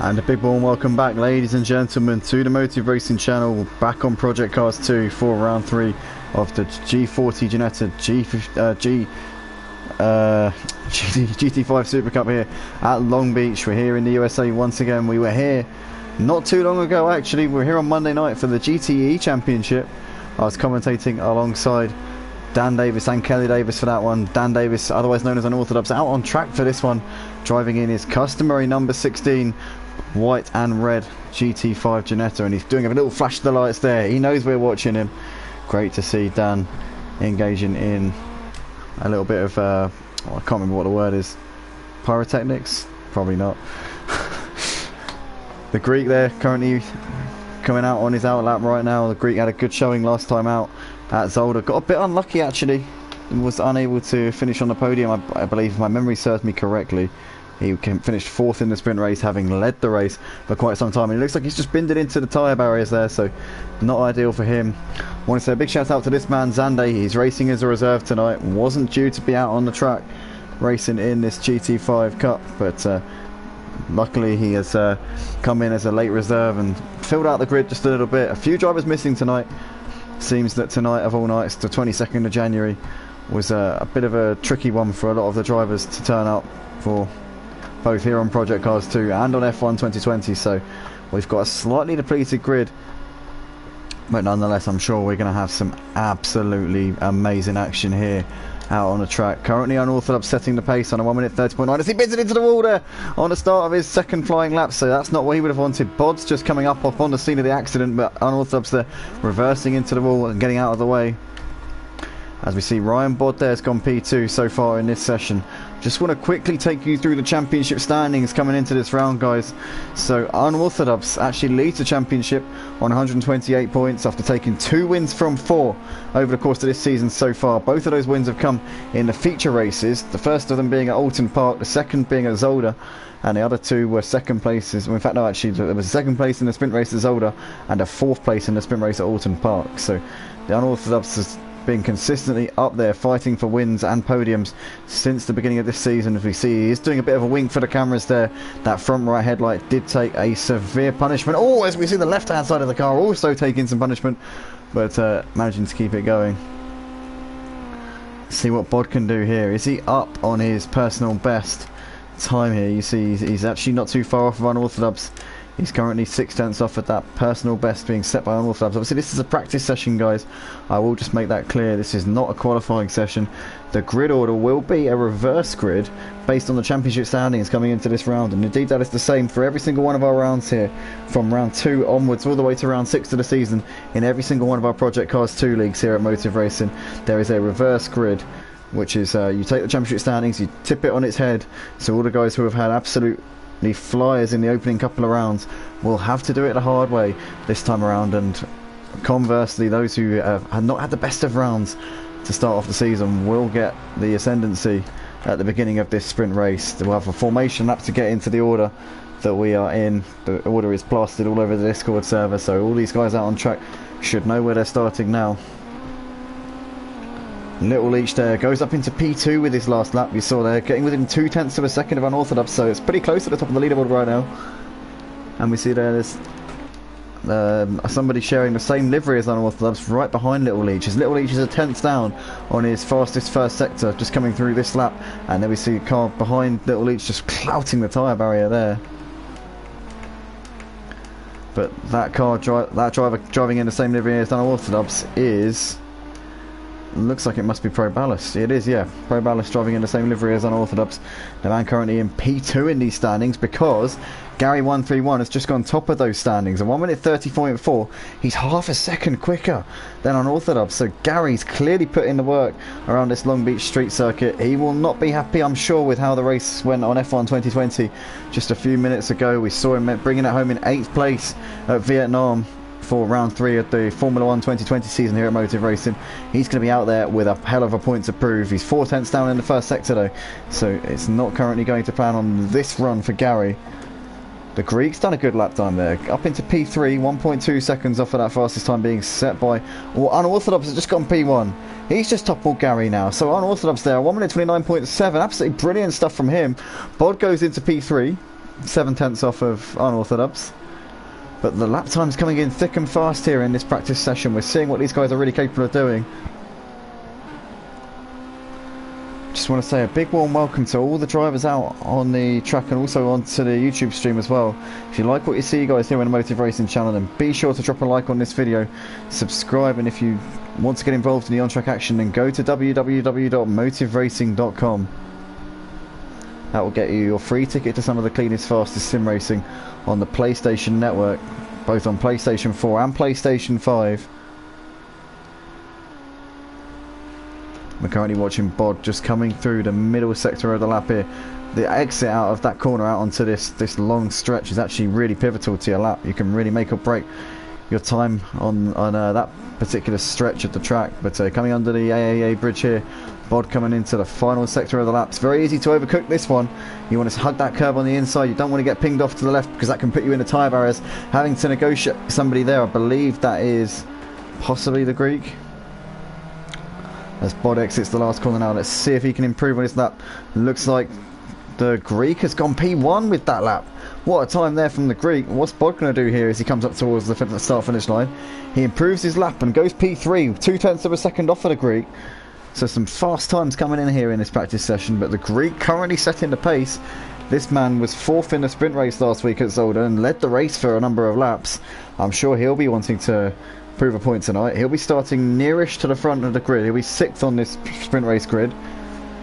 And a big warm welcome back, ladies and gentlemen, to the Motive Racing channel. Back on Project Cars 2 for round 3 of the G40 Ginetta GT5 Supercup here at Long Beach. We're here in the USA once again. We were here not too long ago, actually. We're here on Monday night for the GTE Championship. I was commentating alongside Dan Davis and Kelly Davis for that one. Dan Davis, otherwise known as Unorthodox, out on track for this one, driving in his customary number 16 white and red GT5 Ginetta, and he's doing a little flash of the lights there. He knows we're watching him. Great to see Dan engaging in a little bit of I can't remember what the word is. Pyrotechnics? Probably not. The Greek there currently coming out on his out lap right now. The Greek had a good showing last time out at Zolder. Got a bit unlucky actually, and was unable to finish on the podium. I believe, if my memory serves me correctly, he finished 4th in the sprint race, having led the race for quite some time. And it looks like he's just binned it into the tyre barriers there, so not ideal for him. I want to say a big shout out to this man, Zande. He's racing as a reserve tonight. Wasn't due to be out on the track racing in this GT5 Cup, but luckily he has come in as a late reserve and filled out the grid just a little bit. A few drivers missing tonight. Seems that tonight of all nights, the 22nd of January, was a bit of a tricky one for a lot of the drivers to turn up for, both here on Project Cars 2 and on F1 2020, so we've got a slightly depleted grid, but nonetheless I'm sure we're going to have some absolutely amazing action here out on the track. Currently Unorthodox setting the pace on a 1 minute 30.9 as he bids it into the wall there on the start of his second flying lap, so that's not what he would have wanted. Bod's just coming up on the scene of the accident, but Unorthodox there reversing into the wall and getting out of the way. As we see, Ryan Bod there has gone P2 so far in this session. Just want to quickly take you through the championship standings coming into this round, guys. So Unorthodox actually leads the championship on 128 points after taking 2 wins from 4 over the course of this season so far. Both of those wins have come in the feature races, the first of them being at Alton Park, the second being at Zolder, and the other 2 were second places. Well, in fact, no, actually there was a 2nd place in the sprint race at Zolder and a 4th place in the sprint race at Alton Park. So the Unorthodox has been consistently up there fighting for wins and podiums since the beginning of this season. As we see, he is doing a bit of a wink for the cameras there. That front right headlight did take a severe punishment. Oh, as we see the left hand side of the car also taking some punishment, but managing to keep it going. See what Bod can do here. Is he up on his personal best time here? You see he's actually not too far off of Unorthodox. He's currently 6/10 off at that personal best being set by Unorthodox. Obviously this is a practice session, guys. I will just make that clear. This is not a qualifying session. The grid order will be a reverse grid based on the championship standings coming into this round, and indeed that is the same for every single one of our rounds here, from round 2 onwards all the way to round 6 of the season. In every single one of our Project Cars 2 leagues here at Motive Racing, there is a reverse grid, which is you take the championship standings, you tip it on its head, so all the guys who have had absolute flyers in the opening couple of rounds will have to do it the hard way this time around, and conversely those who have not had the best of rounds to start off the season will get the ascendancy at the beginning of this sprint race. We'll have a formation lap to get into the order that we are in. The order is plastered all over the Discord server, so all these guys out on track should know where they're starting now. Little Leach there goes up into P2 with his last lap. You saw there, getting within 0.2 of a second of Unorthodox, so it's pretty close at the top of the leaderboard right now. And we see there's somebody sharing the same livery as Unorthodox right behind Little Leach. As Little Leach is a 10th down on his fastest first sector, just coming through this lap. And then we see a car behind Little Leach just clouting the tyre barrier there. But that driver driving in the same livery as Unorthodox is... looks like it must be Pro Ballast. It is, yeah. Pro Ballast driving in the same livery as Unorthodox. The man currently in P2 in these standings because Gary131 has just gone top of those standings. At 1 minute 30.4, he's half a second quicker than Unorthodox. So Gary's clearly put in the work around this Long Beach street circuit. He will not be happy, I'm sure, with how the race went on F1 2020 just a few minutes ago. We saw him bringing it home in 8th place at Vietnam for round 3 of the Formula 1 2020 season here at Motive Racing. He's going to be out there with a hell of a point to prove. He's 4/10 down in the first sector though, so it's not currently going to plan on this run for Gary. The Greek's done a good lap time there, up into P3, 1.2 seconds off of that fastest time being set by Unorthodox. Has just gone P1. He's just toppled Gary now, so Unorthodox there, 1 minute 29.7, absolutely brilliant stuff from him. Bod goes into P3, 7/10 off of unorthodox. But the lap time's coming in thick and fast here in this practice session. We're seeing what these guys are really capable of doing. Just want to say a big warm welcome to all the drivers out on the track and also onto the YouTube stream as well. If you like what you see guys here on the Motive Racing channel, then be sure to drop a like on this video, subscribe, and if you want to get involved in the on-track action, then go to www.motiveracing.com. That will get you your free ticket to some of the cleanest, fastest sim racing on the PlayStation Network, both on PlayStation 4 and PlayStation 5. We're currently watching Bod just coming through the middle sector of the lap here. The exit out of that corner out onto this long stretch is actually really pivotal to your lap. You can really make or break your time on that particular stretch of the track. But coming under the AAA bridge here, Bod coming into the final sector of the lap. It's very easy to overcook this one. You want to hug that curb on the inside. You don't want to get pinged off to the left because that can put you into tyre barriers. Having to negotiate somebody there, I believe that is possibly the Greek. As Bod exits the last corner now, let's see if he can improve on his lap. Looks like the Greek has gone P1 with that lap. What a time there from the Greek. What's Bod going to do here as he comes up towards the start finish line? He improves his lap and goes P3, 0.2 of a second off of the Greek. So some fast times coming in here in this practice session, but the Greek currently setting the pace. This man was 4th in the sprint race last week at Zolder and led the race for a number of laps. I'm sure he'll be wanting to prove a point tonight. He'll be starting nearish to the front of the grid. He'll be 6th on this sprint race grid,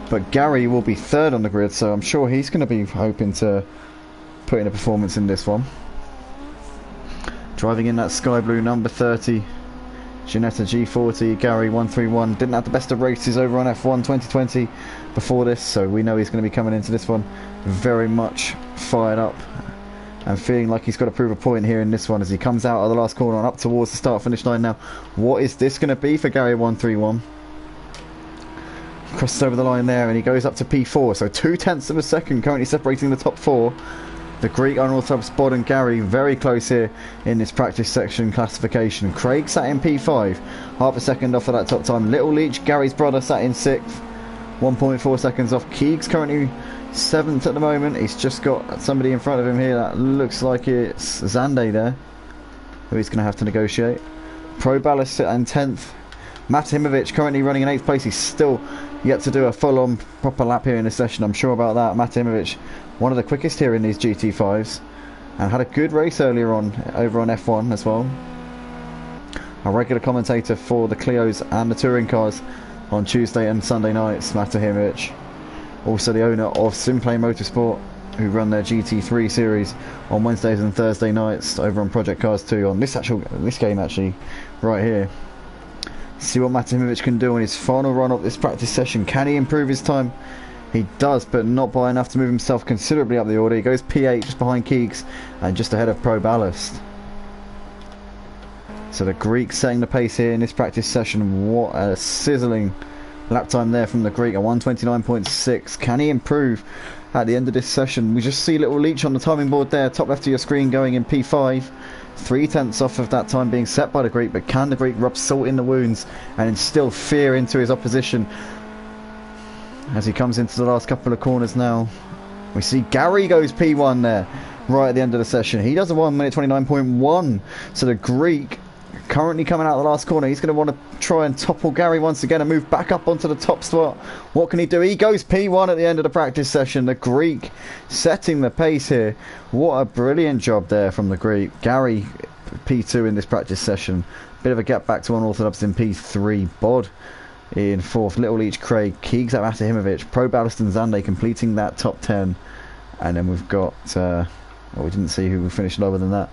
but Gary will be 3rd on the grid, so I'm sure he's going to be hoping to put in a performance in this one. Driving in that sky blue number 30 Ginetta G40, Gary 131. Didn't have the best of races over on F1 2020 before this, so we know he's going to be coming into this one very much fired up and feeling like he's got to prove a point here in this one as he comes out of the last corner and up towards the start finish line now. What is this going to be for Gary 131? Crosses over the line there and he goes up to P4, so 0.2 of a second currently separating the top 4. The Greek unorthodox Bod and Gary very close here in this practice section classification. Craig sat in P5, half a second off of that top time. Little Leach, Gary's brother, sat in 6th, 1.4 seconds off. Keegs currently 7th at the moment. He's just got somebody in front of him here that looks like it's Zande there, who he's going to have to negotiate. Pro Ballast in 10th. Matimovic currently running in 8th place. He's still yet to do a full-on proper lap here in this session, I'm sure about that. Matimovic, one of the quickest here in these GT5s, and had a good race earlier on over on F1 as well. A regular commentator for the Clios and the touring cars on Tuesday and Sunday nights, Matimovic. Also the owner of Simplay Motorsport, who run their GT3 series on Wednesdays and Thursday nights over on Project Cars 2 on this game actually right here. See what Matimovic can do on his final run of this practice session. Can he improve his time? He does, but not by enough to move himself considerably up the order. He goes P8 just behind Keegs and just ahead of Pro Ballast. So the Greek setting the pace here in this practice session. What a sizzling lap time there from the Greek, a 129.6. Can he improve at the end of this session? We just see Little Leach on the timing board there, top left of your screen, going in P5. 0.3 off of that time being set by the Greek, but can the Greek rub salt in the wounds and instill fear into his opposition as he comes into the last couple of corners now? We see Gary goes P1 there right at the end of the session. He does a 1 minute 29.1. So the Greek currently coming out of the last corner. He's going to want to try and topple Gary once again and move back up onto the top spot. What can he do? He goes P1 at the end of the practice session. The Greek setting the pace here. What a brilliant job there from the Greek. Gary P2 in this practice session. Bit of a gap back to unorthodox in P3. Bod in 4th. Little Leach, Craig, Keegs, Matimovic, Pro Ballast and Zande completing that top 10. And then we've got well, we didn't see who finished lower than that.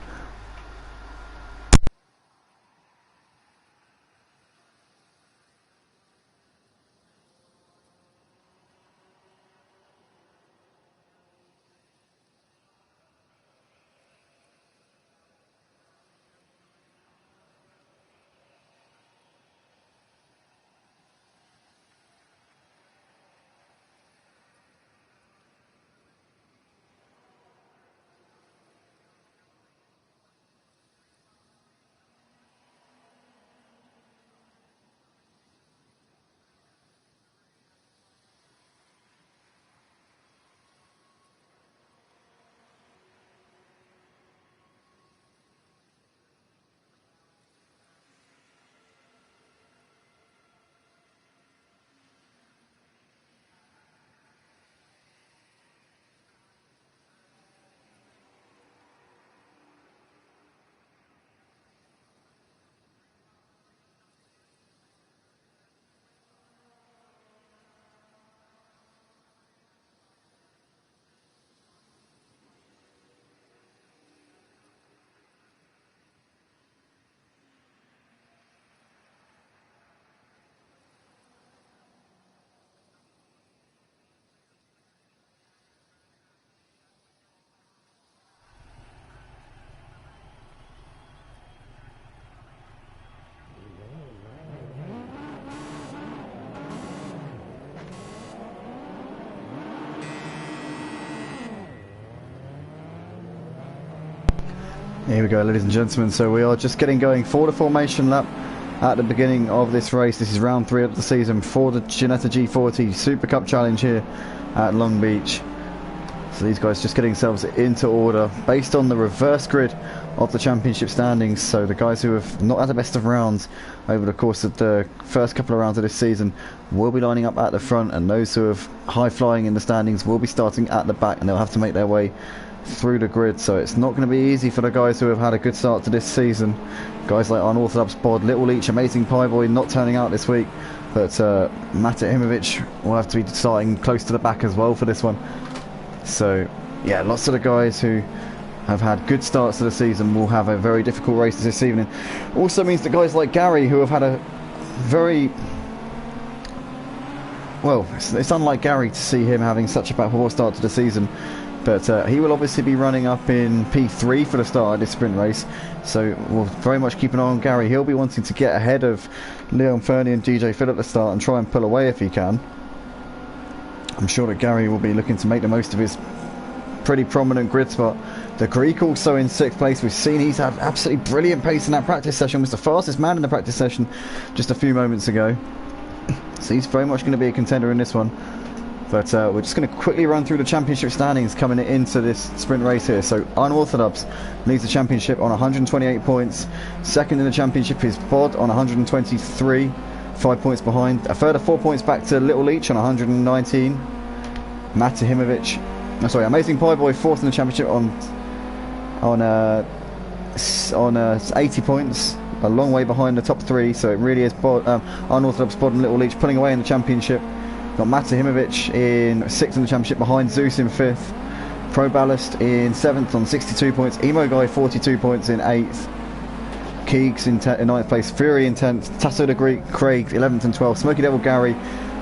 Here we go, ladies and gentlemen. So we are just getting going for the formation lap at the beginning of this race. This is round 3 of the season for the Ginetta G40 Supercup Challenge here at Long Beach. So these guys just getting themselves into order based on the reverse grid of the championship standings. So the guys who have not had the best of rounds over the course of the first couple of rounds of this season will be lining up at the front, and those who have high flying in the standings will be starting at the back, and they'll have to make their way through the grid. So it's not going to be easy for the guys who have had a good start to this season. Guys like Unorthodox Bod, Little Leech, Amazing Pie Boy not turning out this week, but Matahimovic will have to be starting close to the back as well for this one. So yeah, lots of the guys who have had good starts to the season will have a very difficult race this evening. Also means that guys like Gary, who have had a very... well, it's unlike Gary to see him having such a poor start to the season, but he will obviously be running up in P3 for the start of this sprint race, so we'll very much keep an eye on Gary. He'll be wanting to get ahead of Leon Fernie and DJ Phil at the start and try and pull away if he can. I'm sure that Gary will be looking to make the most of his pretty prominent grid spot. The Greek also in 6th place. We've seen he's had absolutely brilliant pace in that practice session. Was the fastest man in the practice session just a few moments ago. So he's very much going to be a contender in this one. But we're just going to quickly run through the championship standings coming into this sprint race here. So Unorthodox leads the championship on 128 points. Second in the championship is Bod on 123, 5 points behind. A further 4 points back to Little Leech on 119. Matahimovic, sorry, Amazing Pie Boy fourth in the championship on 80 points. A long way behind the top 3. So it really is Unorthodox Bod and Little Leech pulling away in the championship. Got Matahimovic in 6th in the championship behind Zeus in 5th. Pro Ballast in 7th on 62 points. Emo Guy 42 points in 8th. Keegs in 9th place. Fury in 10th. Tasso the Greek, Craig 11th and 12th. Smoky Devil Gary,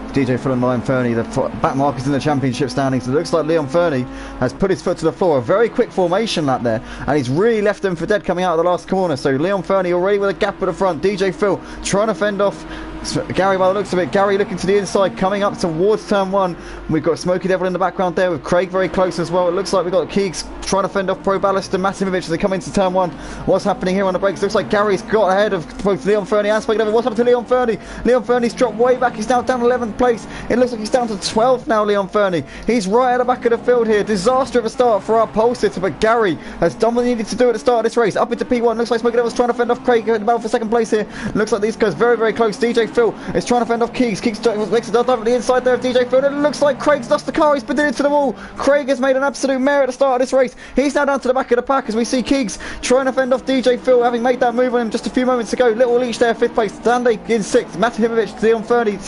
DJ Full and Lion Fernie, the back markers in the championship standings. It looks like Leon Fernie has put his foot to the floor. A very quick formation lap there, and he's really left them for dead coming out of the last corner. So Leon Fernie already with a gap at the front. DJ Phil trying to fend off Gary by the looks of it. Gary looking to the inside, coming up towards turn 1. We've got Smoky Devil in the background there with Craig very close as well. It looks like we've got Keegs trying to fend off Pro Ballast and Matahimovic as they come into turn 1. What's happening here on the brakes? Looks like Gary's got ahead of both Leon Fernie and Smoky Devil. What's happened to Leon Fernie? Leon Fernie's dropped way back. He's now down 11th place. It looks like he's down to 12th now, Leon Fernie. He's right at the back of the field here. Disaster of a start for our pole sitter, but Gary has done what he needed to do at the start of this race. Up into P1. Looks like Smoky Devil's trying to fend off Craig in the battle for 2nd place here. Looks like these guys very, very close. DJ Phil is trying to fend off Keegs. Keegs makes a dive at the inside there of DJ Phil. It looks like Craig's lost the car. He's been into the wall. Craig has made an absolute mare at the start of this race. He's now down to the back of the pack as we see Keegs trying to fend off DJ Phil, having made that move on him just a few moments ago. Little Leech there, 5th place. Zande in 6th. Matahimovic, Leon Fernie.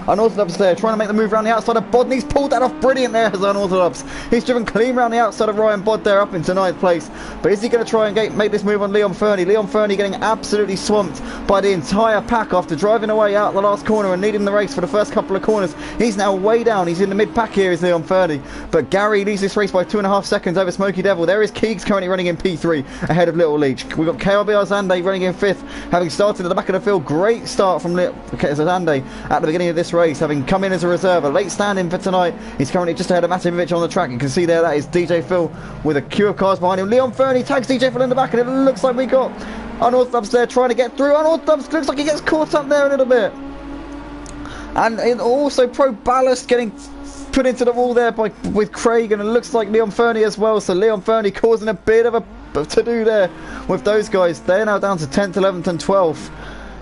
Unorthodox there, trying to make the move around the outside of Bod, and he's pulled that off brilliant there as Unorthodox. He's driven clean around the outside of Ryan Bod there up into 9th place. But is he going to try and make this move on Leon Fernie? Leon Fernie getting absolutely swamped by the entire pack after driving away out the last corner and leading the race for the first couple of corners. He's now way down. He's in the mid-pack here, is Leon Fernie. But Gary leads this race by 2.5 seconds over Smoky Devil. There is Keegs currently running in P3 ahead of Little Leech. We've got KRBR Zande running in 5th, having started at the back of the field. Great start from Zande at the beginning of this race, having come in as a reserve. A late stand-in for tonight. He's currently just ahead of Matahimovic on the track. You can see there that is DJ Phil with a queue of cars behind him. Leon Fernie tags DJ Phil in the back, and it looks like we got Unorthodox there trying to get through. Unorthodox looks like he gets caught up there a little bit. And also Pro Ballast getting put into the wall there with Craig, and it looks like Leon Fernie as well. So Leon Fernie causing a bit of a to-do there with those guys. They're now down to 10th, 11th and 12th.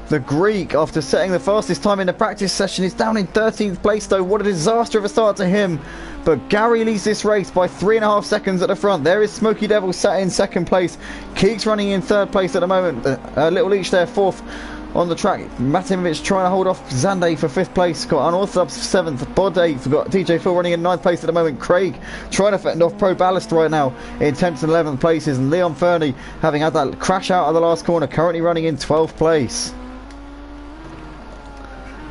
The Greek, after setting the fastest time in the practice session, is down in 13th place though. What a disaster of a start to him. But Gary leads this race by 3.5 seconds at the front. There is Smoky Devil sat in 2nd place. Keeks running in 3rd place at the moment. Little Leech there 4th on the track. Matahimovic trying to hold off Zande for 5th place. Got Unorthodox 7th. Bod 8th. We've got DJ Phil running in 9th place at the moment. Craig trying to fend off Pro Ballast right now in 10th and 11th places. And Leon Fernie, having had that crash out of the last corner, currently running in 12th place.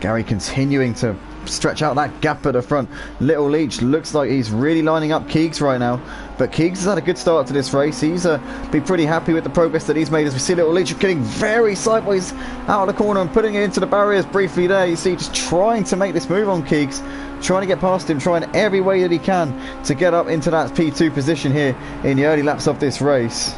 Gary continuing to stretch out that gap at the front. Little Leech looks like he's really lining up Keegs right now, but Keegs has had a good start to this race. He's been pretty happy with the progress that he's made, as we see Little Leech getting very sideways out of the corner and putting it into the barriers briefly there. You see, just trying to make this move on Keegs, trying to get past him, trying every way that he can to get up into that P2 position here in the early laps of this race.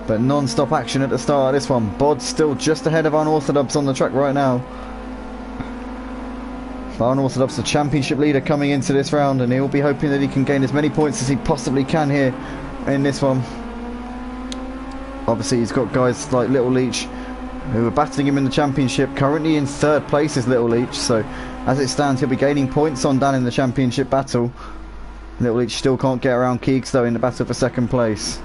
But non-stop action at the start of this one. Bod's still just ahead of Unorthodox on the track right now. Unorthodox, the championship leader, coming into this round, and he'll be hoping that he can gain as many points as he possibly can here in this one. Obviously he's got guys like Little Leech who are battling him in the championship. Currently in third place is Little Leech, so as it stands he'll be gaining points on Dan in the championship battle. Little Leech still can't get around Keegs though in the battle for second place.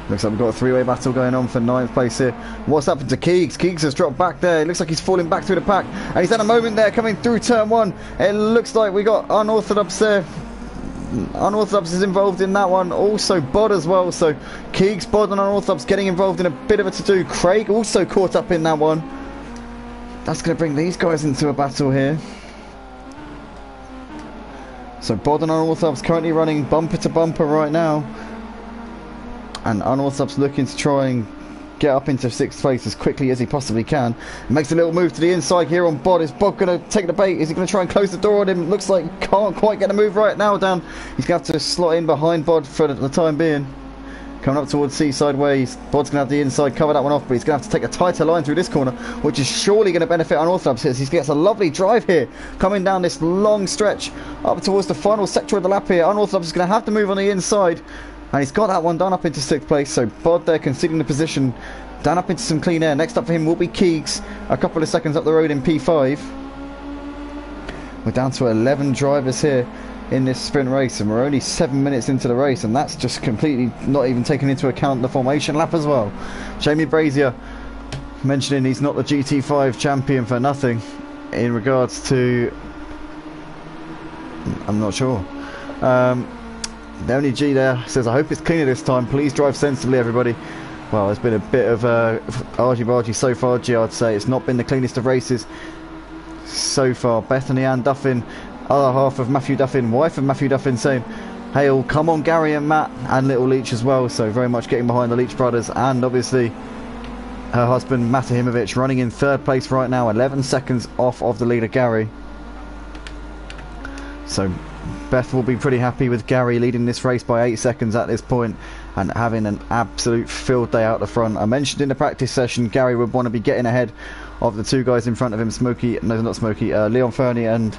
Looks like we've got a three-way battle going on for 9th place here. What's happened to Keegs? Keegs has dropped back there. It looks like he's falling back through the pack. And he's had a moment there coming through turn 1. It looks like we got Unorthodox there. Unorthodox is involved in that one. Also Bod as well. So Keegs, Bod and Unorthodox getting involved in a bit of a to-do. Craig also caught up in that one. That's going to bring these guys into a battle here. So Bod and Unorthodox currently running bumper to bumper right now. And Unorthodox looking to try and get up into 6th place as quickly as he possibly can. Makes a little move to the inside here on Bod. Is Bod going to take the bait? Is he going to try and close the door on him? Looks like he can't quite get a move right now, Dan. He's going to have to slot in behind Bod for the time being. Coming up towards Seaside Ways. Bod's going to have the inside, cover that one off, but he's going to have to take a tighter line through this corner, which is surely going to benefit Unorthodox. He gets a lovely drive here, coming down this long stretch up towards the final sector of the lap here. Unorthodox is going to have to move on the inside. And he's got that one done up into 6th place, so Bod there conceding the position, down up into some clean air. Next up for him will be Keegs, a couple of seconds up the road in P5. We're down to 11 drivers here in this sprint race, and we're only 7 minutes into the race, and that's just completely not even taking into account the formation lap as well. Jamie Brazier mentioning he's not the GT5 champion for nothing in regards to... I'm not sure. The only G there says, I hope it's cleaner this time. Please drive sensibly, everybody. Well, there's been a bit of argy-bargy so far, G, I'd say. It's not been the cleanest of races so far. Bethany Ann Duffin, other half of Matthew Duffin, wife of Matthew Duffin, saying, hey all, come on Gary and Matt, and Little Leech as well. So very much getting behind the Leech brothers, and obviously her husband Mata Himovic running in 3rd place right now, 11 seconds off of the leader Gary. So Beth will be pretty happy with Gary leading this race by 8 seconds at this point and having an absolute field day out the front. I mentioned in the practice session Gary would want to be getting ahead of the two guys in front of him, Leon Fernie and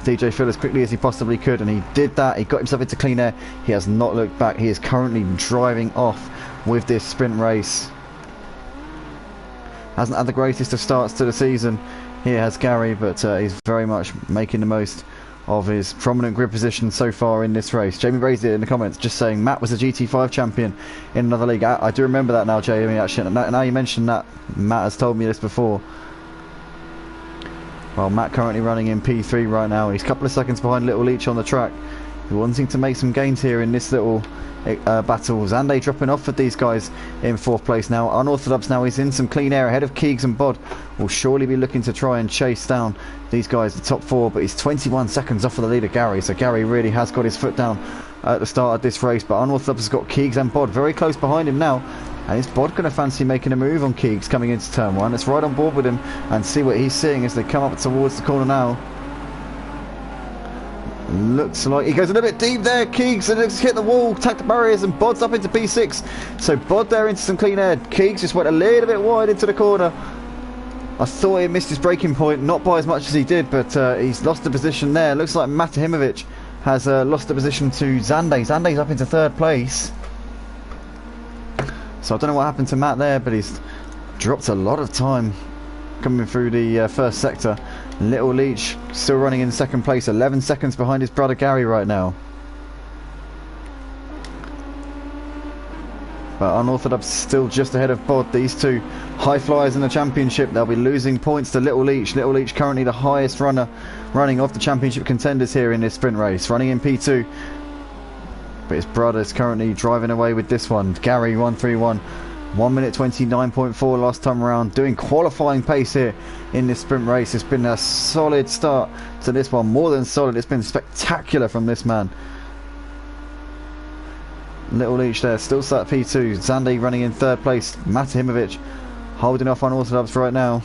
DJ Phil, as quickly as he possibly could, and he did that. He got himself into clean air. He has not looked back. He is currently driving off with this sprint race. Hasn't had the greatest of starts to the season. Here has Gary, but he's very much making the most of his prominent grid position so far in this race. Jamie Brazier in the comments just saying Matt was a GT5 champion in another league. I do remember that now, Jamie, actually. Now you mentioned that, Matt has told me this before. Well, Matt currently running in P3 right now. He's a couple of seconds behind Little Leech on the track. Wanting to make some gains here in this little battle. Zande dropping off for these guys in 4th place now. Unorthodox now is in some clean air ahead of Keegs and Bod. Will surely be looking to try and chase down these guys, the top 4, but he's 21 seconds off of the leader Gary, so Gary really has got his foot down at the start of this race. But Unorthodox has got Keegs and Bod very close behind him now, and is Bod going to fancy making a move on Keegs coming into turn 1? Let's ride on board with him and see what he's seeing as they come up towards the corner now. Looks like he goes a little bit deep there, Keegs, and looks hit the wall, attack the barriers, and Bod's up into P6. So Bod there into some clean air. Keegs just went a little bit wide into the corner. I thought he missed his braking point, not by as much as he did, but he's lost the position there. Looks like Mata Himovic has lost the position to Zande. Zande's up into 3rd place. So I don't know what happened to Matt there, but he's dropped a lot of time coming through the 1st sector. Little Leech still running in 2nd place, 11 seconds behind his brother Gary right now. But Unorthodox still just ahead of Bod. These two high flyers in the championship, they'll be losing points to Little Leech. Little Leech currently the highest running of the championship contenders here in this sprint race, running in P2. But his brother's currently driving away with this one. Gary 131, 1 minute 29.4 last time around, doing qualifying pace here in this sprint race. It's been a solid start to this one, more than solid. It's been spectacular from this man. Little Leech there, still sat P2. Zandy running in third place. Matahimovic holding off Unorthodox right now.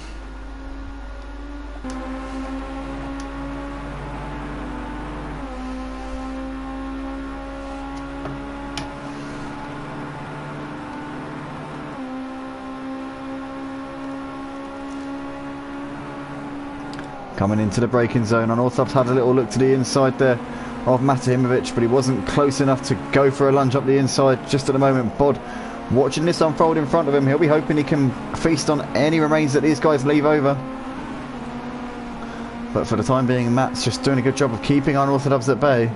Coming into the braking zone, Unorthodox had a little look to the inside there of Matahimovic, but he wasn't close enough to go for a lunge up the inside just at the moment. Bod watching this unfold in front of him. He'll be hoping he can feast on any remains that these guys leave over. But for the time being, Matt's just doing a good job of keeping Unorthodox at bay.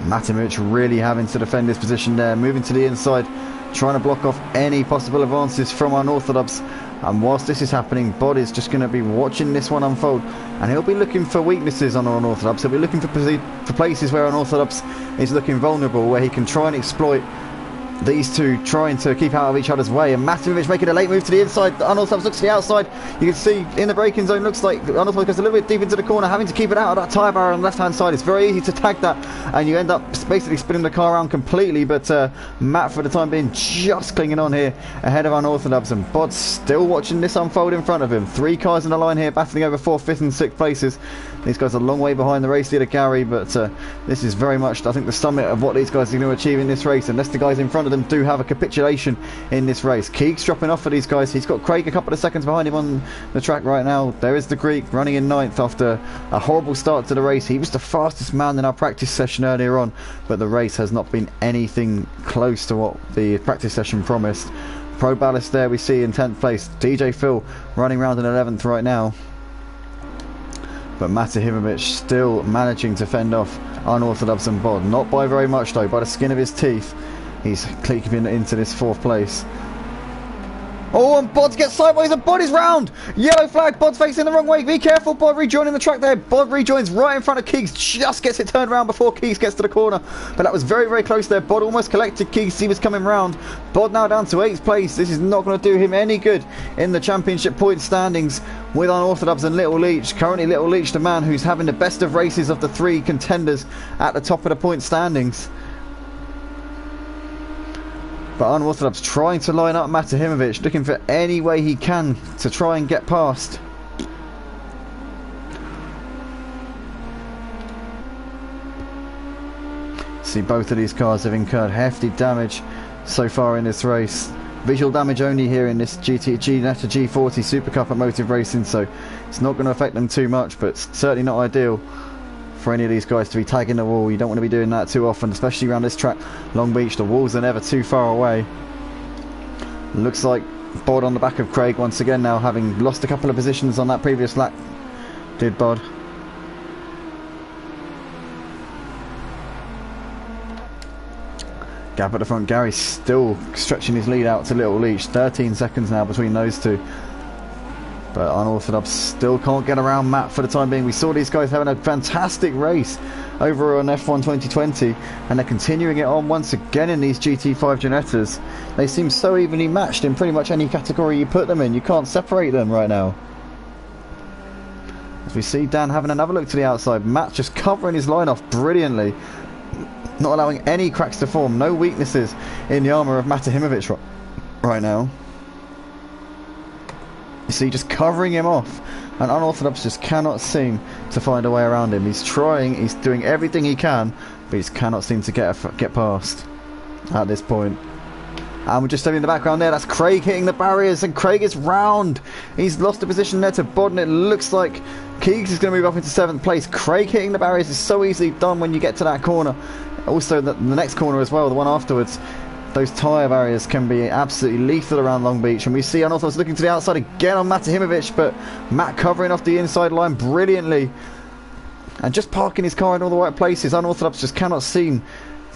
Matimovic really having to defend his position there, moving to the inside, trying to block off any possible advances from Unorthodox. And whilst this is happening, Bod is just going to be watching this one unfold, and he'll be looking for weaknesses on Unorthodox. He'll be looking for places where Unorthodox is looking vulnerable, where he can try and exploit these two trying to keep out of each other's way. And Matimovic making a late move to the inside. Unorthodox looks to the outside. You can see in the braking zone, looks like Unorthodox goes a little bit deep into the corner, having to keep it out of that tyre barrier on the left hand side. It's very easy to tag that, and you end up basically spinning the car around completely. But Matt, for the time being, just clinging on here ahead of Unorthodox, and Bod still watching this unfold in front of him. 3 cars in the line here, battling over 4th, 5th and 6th places. These guys are a long way behind the race leader Gary, but this is very much, I think, the summit of what these guys are going to achieve in this race, unless the guys in front of them do have a capitulation in this race. Keegs dropping off for these guys. He's got Craig a couple of seconds behind him on the track right now. There is the Greek running in 9th after a horrible start to the race. He was the fastest man in our practice session earlier on, but the race has not been anything close to what the practice session promised. Pro Ballast there we see in 10th place. DJ Phil running around in 11th right now. But Matahimovic still managing to fend off Unorthodox and Bod. Not by very much though, by the skin of his teeth. He's creeping into this 4th place. Oh, and Bod gets sideways and Bod is round! Yellow flag, Bod's facing the wrong way. Be careful, Bod rejoining the track there. Bod rejoins right in front of Keegs. Just gets it turned around before Keegs gets to the corner. But that was very, very close there. Bod almost collected Keegs. He was coming round. Bod now down to 8th place. This is not going to do him any good in the championship point standings with Unorthodox and Little Leech. Currently Little Leech, the man who's having the best of races of the 3 contenders at the top of the point standings. But Unorthodox trying to line up Matahimovic, looking for any way he can to try and get past. See, both of these cars have incurred hefty damage so far in this race. Visual damage only here in this Ginetta G40 Supercup at Motive Racing, so it's not going to affect them too much, but certainly not ideal for any of these guys to be tagging the wall. You don't want to be doing that too often, especially around this track, Long Beach. The walls are never too far away. Looks like Bod on the back of Craig once again now, having lost a couple of positions on that previous lap. Did Bod. Gap at the front. Gary still stretching his lead out to Little Leech. 13 seconds now between those two. But Unorthodox still can't get around Matt for the time being. We saw these guys having a fantastic race over on F1 2020, and they're continuing it on once again in these GT5 Ginettas. They seem so evenly matched in pretty much any category you put them in. You can't separate them right now. As we see Dan having another look to the outside. Matt just covering his line off brilliantly, not allowing any cracks to form. No weaknesses in the armour of Matahimovic right now. You see, just covering him off, and Unorthodox just cannot seem to find a way around him. He's trying, he's doing everything he can, but he cannot seem to get past at this point. And we're just having in the background there, that's Craig hitting the barriers, and Craig is round. He's lost the position there to Bod, and it looks like Keegs is going to move up into 7th place. Craig hitting the barriers is so easily done when you get to that corner. Also the next corner as well, the one afterwards. those tyre barriers can be absolutely lethal around Long Beach, and we see Unorthodox looking to the outside again on Matahimovic, but Matt covering off the inside line brilliantly and just parking his car in all the right places. Unorthodox just cannot seem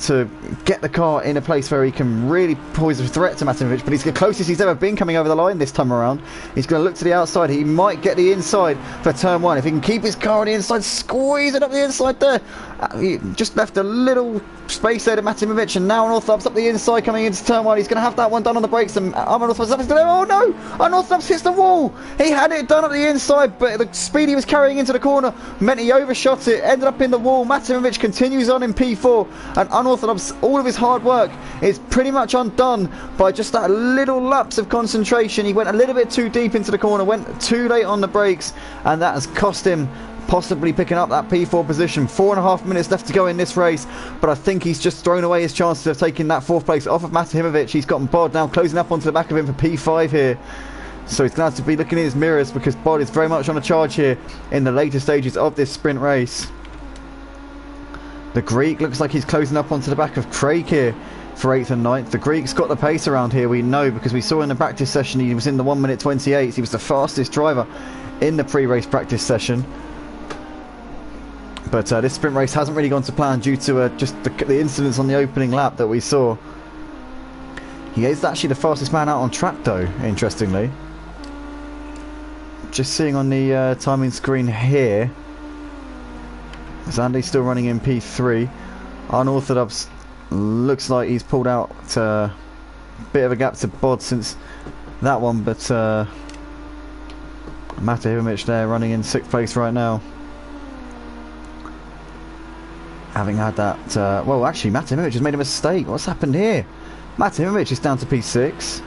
to get the car in a place where he can really pose a threat to Matahimovic, but he's the closest he's ever been coming over the line this time around. He's going to look to the outside. He might get the inside for turn one. If he can keep his car on the inside, squeeze it up the inside there. He just left a little space there to Matahimovic, and now Unorthodox up the inside coming into turn one. He's going to have that one done on the brakes, and Unorthodox up into there. Oh no! Unorthodox hits the wall. He had it done at the inside, but the speed he was carrying into the corner meant he overshot it, ended up in the wall. Matahimovic continues on in P4, and Unorthodox, all of his hard work is pretty much undone by just that little lapse of concentration. He went a little bit too deep into the corner, went too late on the brakes, and that has cost him possibly picking up that P4 position. 4.5 minutes left to go in this race, but I think he's just thrown away his chances of taking that 4th place off of Matahimovic. He's gotten Bod now closing up onto the back of him for P5 here, so he's going to have to be looking in his mirrors, because Bod is very much on a charge here in the later stages of this sprint race. The Greek looks like he's closing up onto the back of Craig here for 8th and 9th. The Greek's got the pace around here, we know, because we saw in the practice session he was in the 1 minute 28. He was the fastest driver in the pre-race practice session. But this sprint race hasn't really gone to plan due to just the incidents on the opening lap that we saw. He is actually the fastest man out on track though, interestingly. Just seeing on the timing screen here, Zandy's still running in P3. Unorthodox looks like he's pulled out a bit of a gap to Bod since that one, but Matahimovic there running in 6th place right now. Having had that, well actually Matahimovic has made a mistake. What's happened here? Matahimovic is down to P6.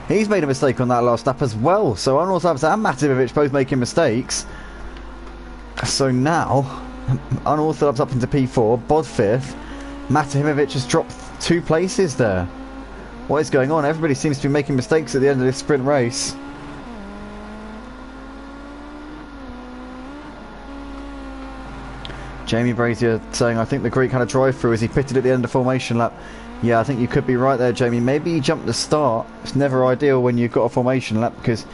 He's made a mistake on that last lap as well. So Unorthodox and Matahimovic both making mistakes. So now, Unorthodox up into P4, Bod 5th. Matahimovic has dropped 2 places there. What is going on? Everybody seems to be making mistakes at the end of this sprint race. Jamie Brazier saying, I think the Greek had a drive-through as he pitted at the end of formation lap. Yeah, I think you could be right there, Jamie. Maybe he jumped the start. It's never ideal when you've got a formation lap, because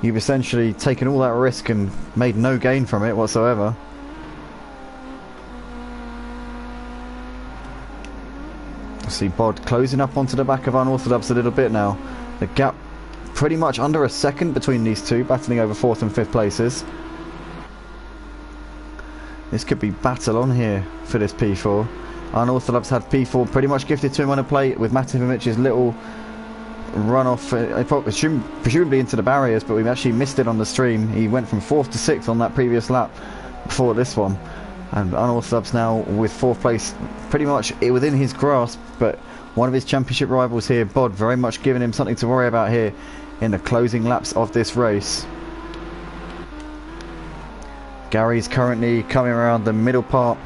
you've essentially taken all that risk and made no gain from it whatsoever. See Bod closing up onto the back of Unorthodox a little bit now. The gap pretty much under a second between these two, battling over 4th and 5th places. This could be battle on here for this P4. Unorthodox had P4 pretty much gifted to him on a plate, with Matamovic's little run off, presumably into the barriers, but we've actually missed it on the stream. He went from 4th to 6th on that previous lap before this one. And Unorthodox now with 4th place pretty much within his grasp, but one of his championship rivals here, Bod, very much giving him something to worry about here in the closing laps of this race. Gary's currently coming around the middle part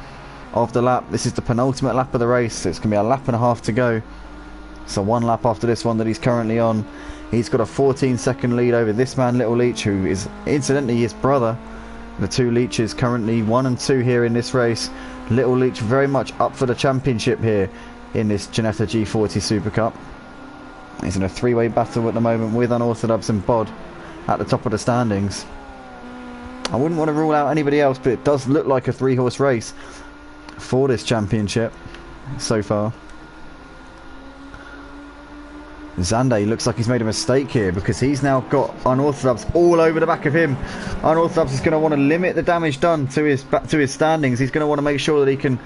of the lap. This is the penultimate lap of the race. It's going to be a lap and a half to go. So 1 lap after this one that he's currently on. He's got a 14-second lead over this man, Little Leach, who is incidentally his brother. The 2 Leaches currently 1 and 2 here in this race. Little Leach very much up for the championship here in this Ginetta G40 Supercup. He's in a 3-way battle at the moment with Unorthodox and Bod at the top of the standings. I wouldn't want to rule out anybody else, but it does look like a 3-horse race for this championship so far. Zande looks like he's made a mistake here, because he's now got Unorthodox all over the back of him. Unorthodox is going to want to limit the damage done to his standings. He's going to want to make sure that he can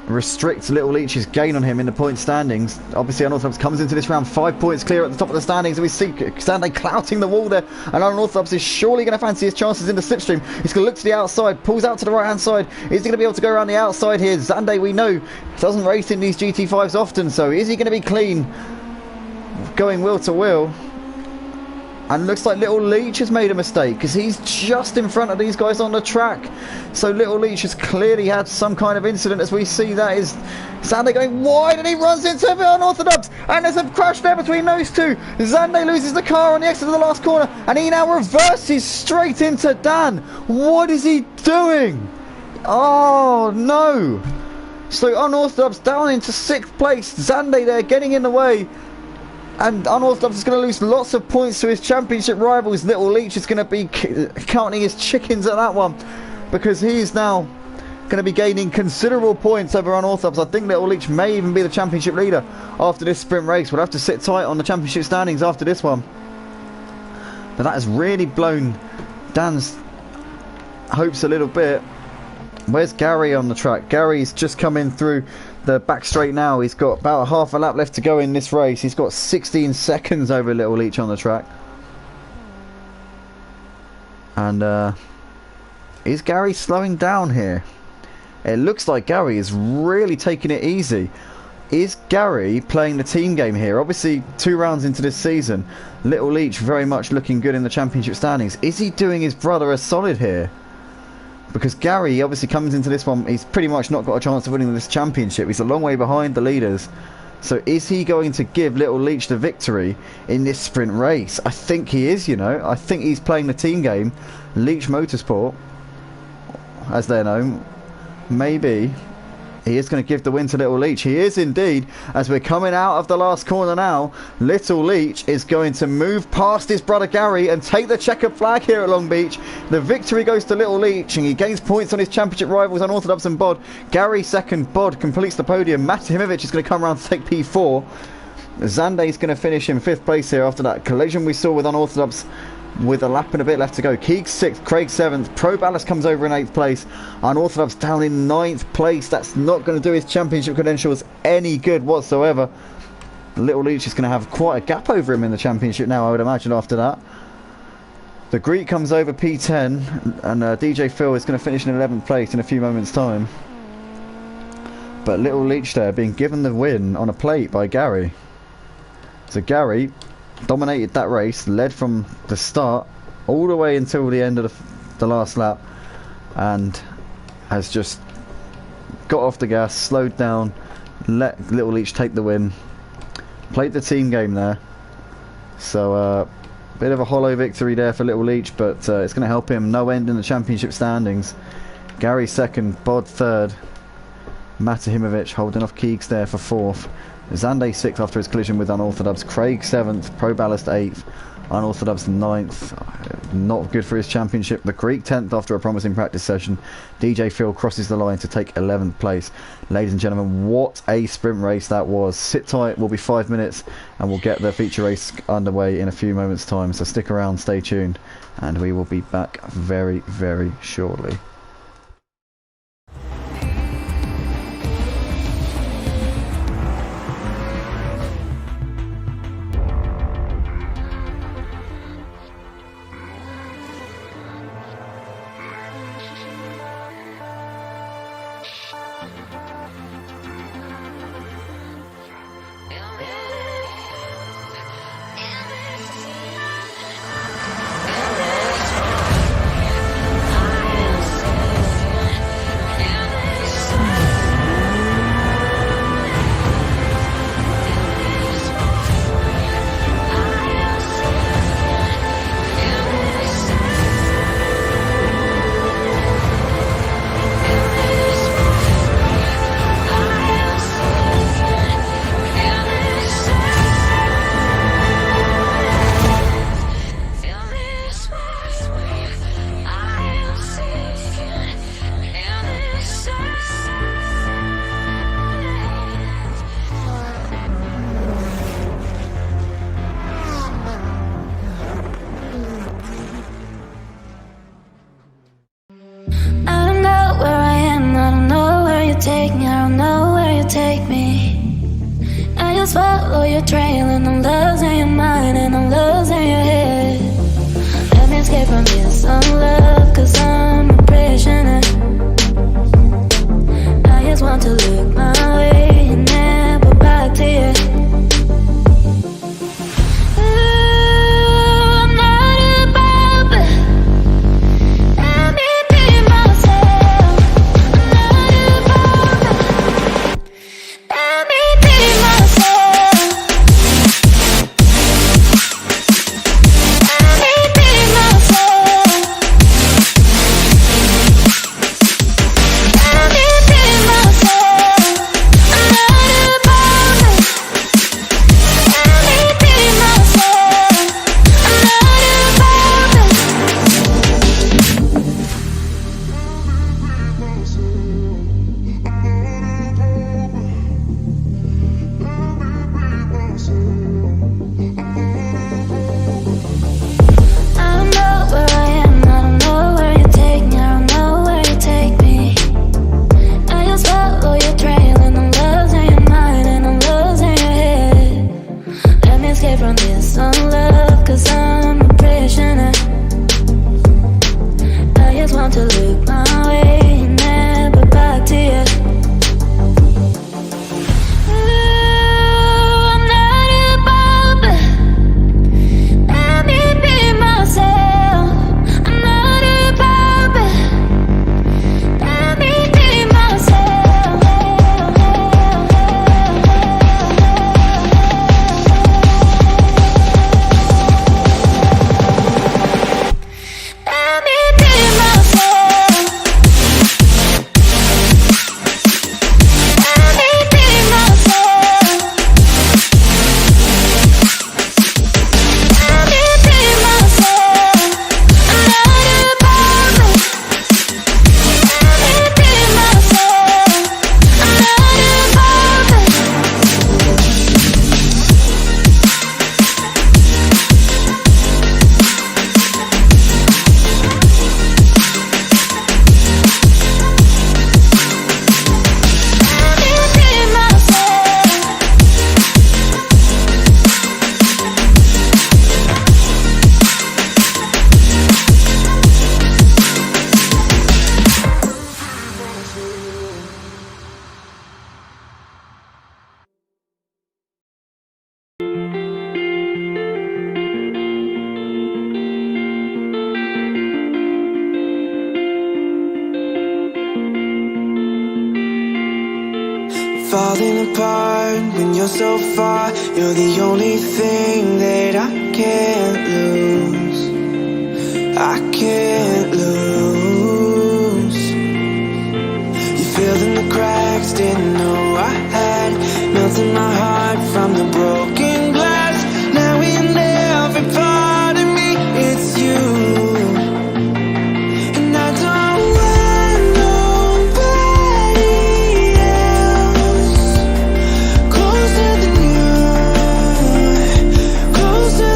restrict Little Leach's gain on him in the point standings. Obviously Unorthodox comes into this round 5 points clear at the top of the standings, and we see Zande clouting the wall there, and Unorthodox is surely going to fancy his chances in the slipstream. He's going to look to the outside, pulls out to the right hand side. Is he going to be able to go around the outside here? Zande, we know, doesn't race in these GT5s often, so is he going to be clean? Going wheel to wheel. And looks like Little Leach has made a mistake, because he's just in front of these guys on the track. So Little Leach has clearly had some kind of incident, as we see that is Zande going wide, and he runs into Unorthodox, and there's a crash there between those two. Zande loses the car on the exit of the last corner, and he now reverses straight into Dan. What is he doing? Oh no! So Unorthodox down into 6th place. Zande there getting in the way. And Unorthodox is going to lose lots of points to his championship rivals. Little Leech is going to be counting his chickens at that one, because he's now going to be gaining considerable points over Unorthodox. I think Little Leech may even be the championship leader after this sprint race. We'll have to sit tight on the championship standings after this one. But that has really blown Dan's hopes a little bit. Where's Gary on the track? Gary's just coming through the back straight now. He's got about half a lap left to go in this race. He's got 16 seconds over Little Leech on the track. And is Gary slowing down here? It looks like Gary is really taking it easy. Is Gary playing the team game here? Obviously 2 rounds into this season, Little Leech very much looking good in the championship standings. Is he doing his brother a solid here? Because Gary obviously comes into this one, he's pretty much not got a chance of winning this championship. He's a long way behind the leaders. So is he going to give Little Leech the victory in this sprint race? I think he is, you know. I think he's playing the team game. Leech Motorsport, as they're known. Maybe he is going to give the win to Little Leech. He is indeed. As we're coming out of the last corner now, Little Leech is going to move past his brother Gary and take the checkered flag here at Long Beach. The victory goes to Little Leech, and he gains points on his championship rivals Unorthodox and Bod. Gary second, Bod completes the podium. Matahimovic is going to come around to take P4. Zande is going to finish in 5th place here after that collision we saw with Unorthodox, with a lap and a bit left to go. Keeg 6th, Craig 7th, Pro Ballast comes over in 8th place, Unorthodox down in 9th place. That's not going to do his championship credentials any good whatsoever. Little Leech is going to have quite a gap over him in the championship now, I would imagine, after that. The Greek comes over P10, and DJ Phil is going to finish in 11th place in a few moments time. But Little Leech there being given the win on a plate by Gary. So Gary dominated that race, led from the start all the way until the end of the last lap, and has just got off the gas, slowed down, let Little Leech take the win. Played the team game there. So bit of a hollow victory there for Little Leech, but it's going to help him no end in the championship standings. Gary 2nd, Bod 3rd, Matahimovic holding off Keegs there for 4th. Zande 6th after his collision with Unorthodox. Craig 7th, Pro Ballast 8th, Unorthodox 9th. Not good for his championship. The Greek 10th after a promising practice session. DJ Phil crosses the line to take 11th place. Ladies and gentlemen, what a sprint race that was. Sit tight, we'll be 5 minutes and we'll get the feature race underway in a few moments time. So stick around, stay tuned, and we will be back very, very shortly. take me, I don't know where you take me. I just follow your trail and I'm losing your mind and I'm losing your head. Let me escape from this love, cause I'm a prisoner. I just want to look my way and never back to you. falling apart when you're so far. You're the only thing that I can't lose. I can't lose. You filled in the cracks, didn't know I had. Melting my heart from the broken glass. Now in every part of me, it's you. And I don't want nobody else closer than you, closer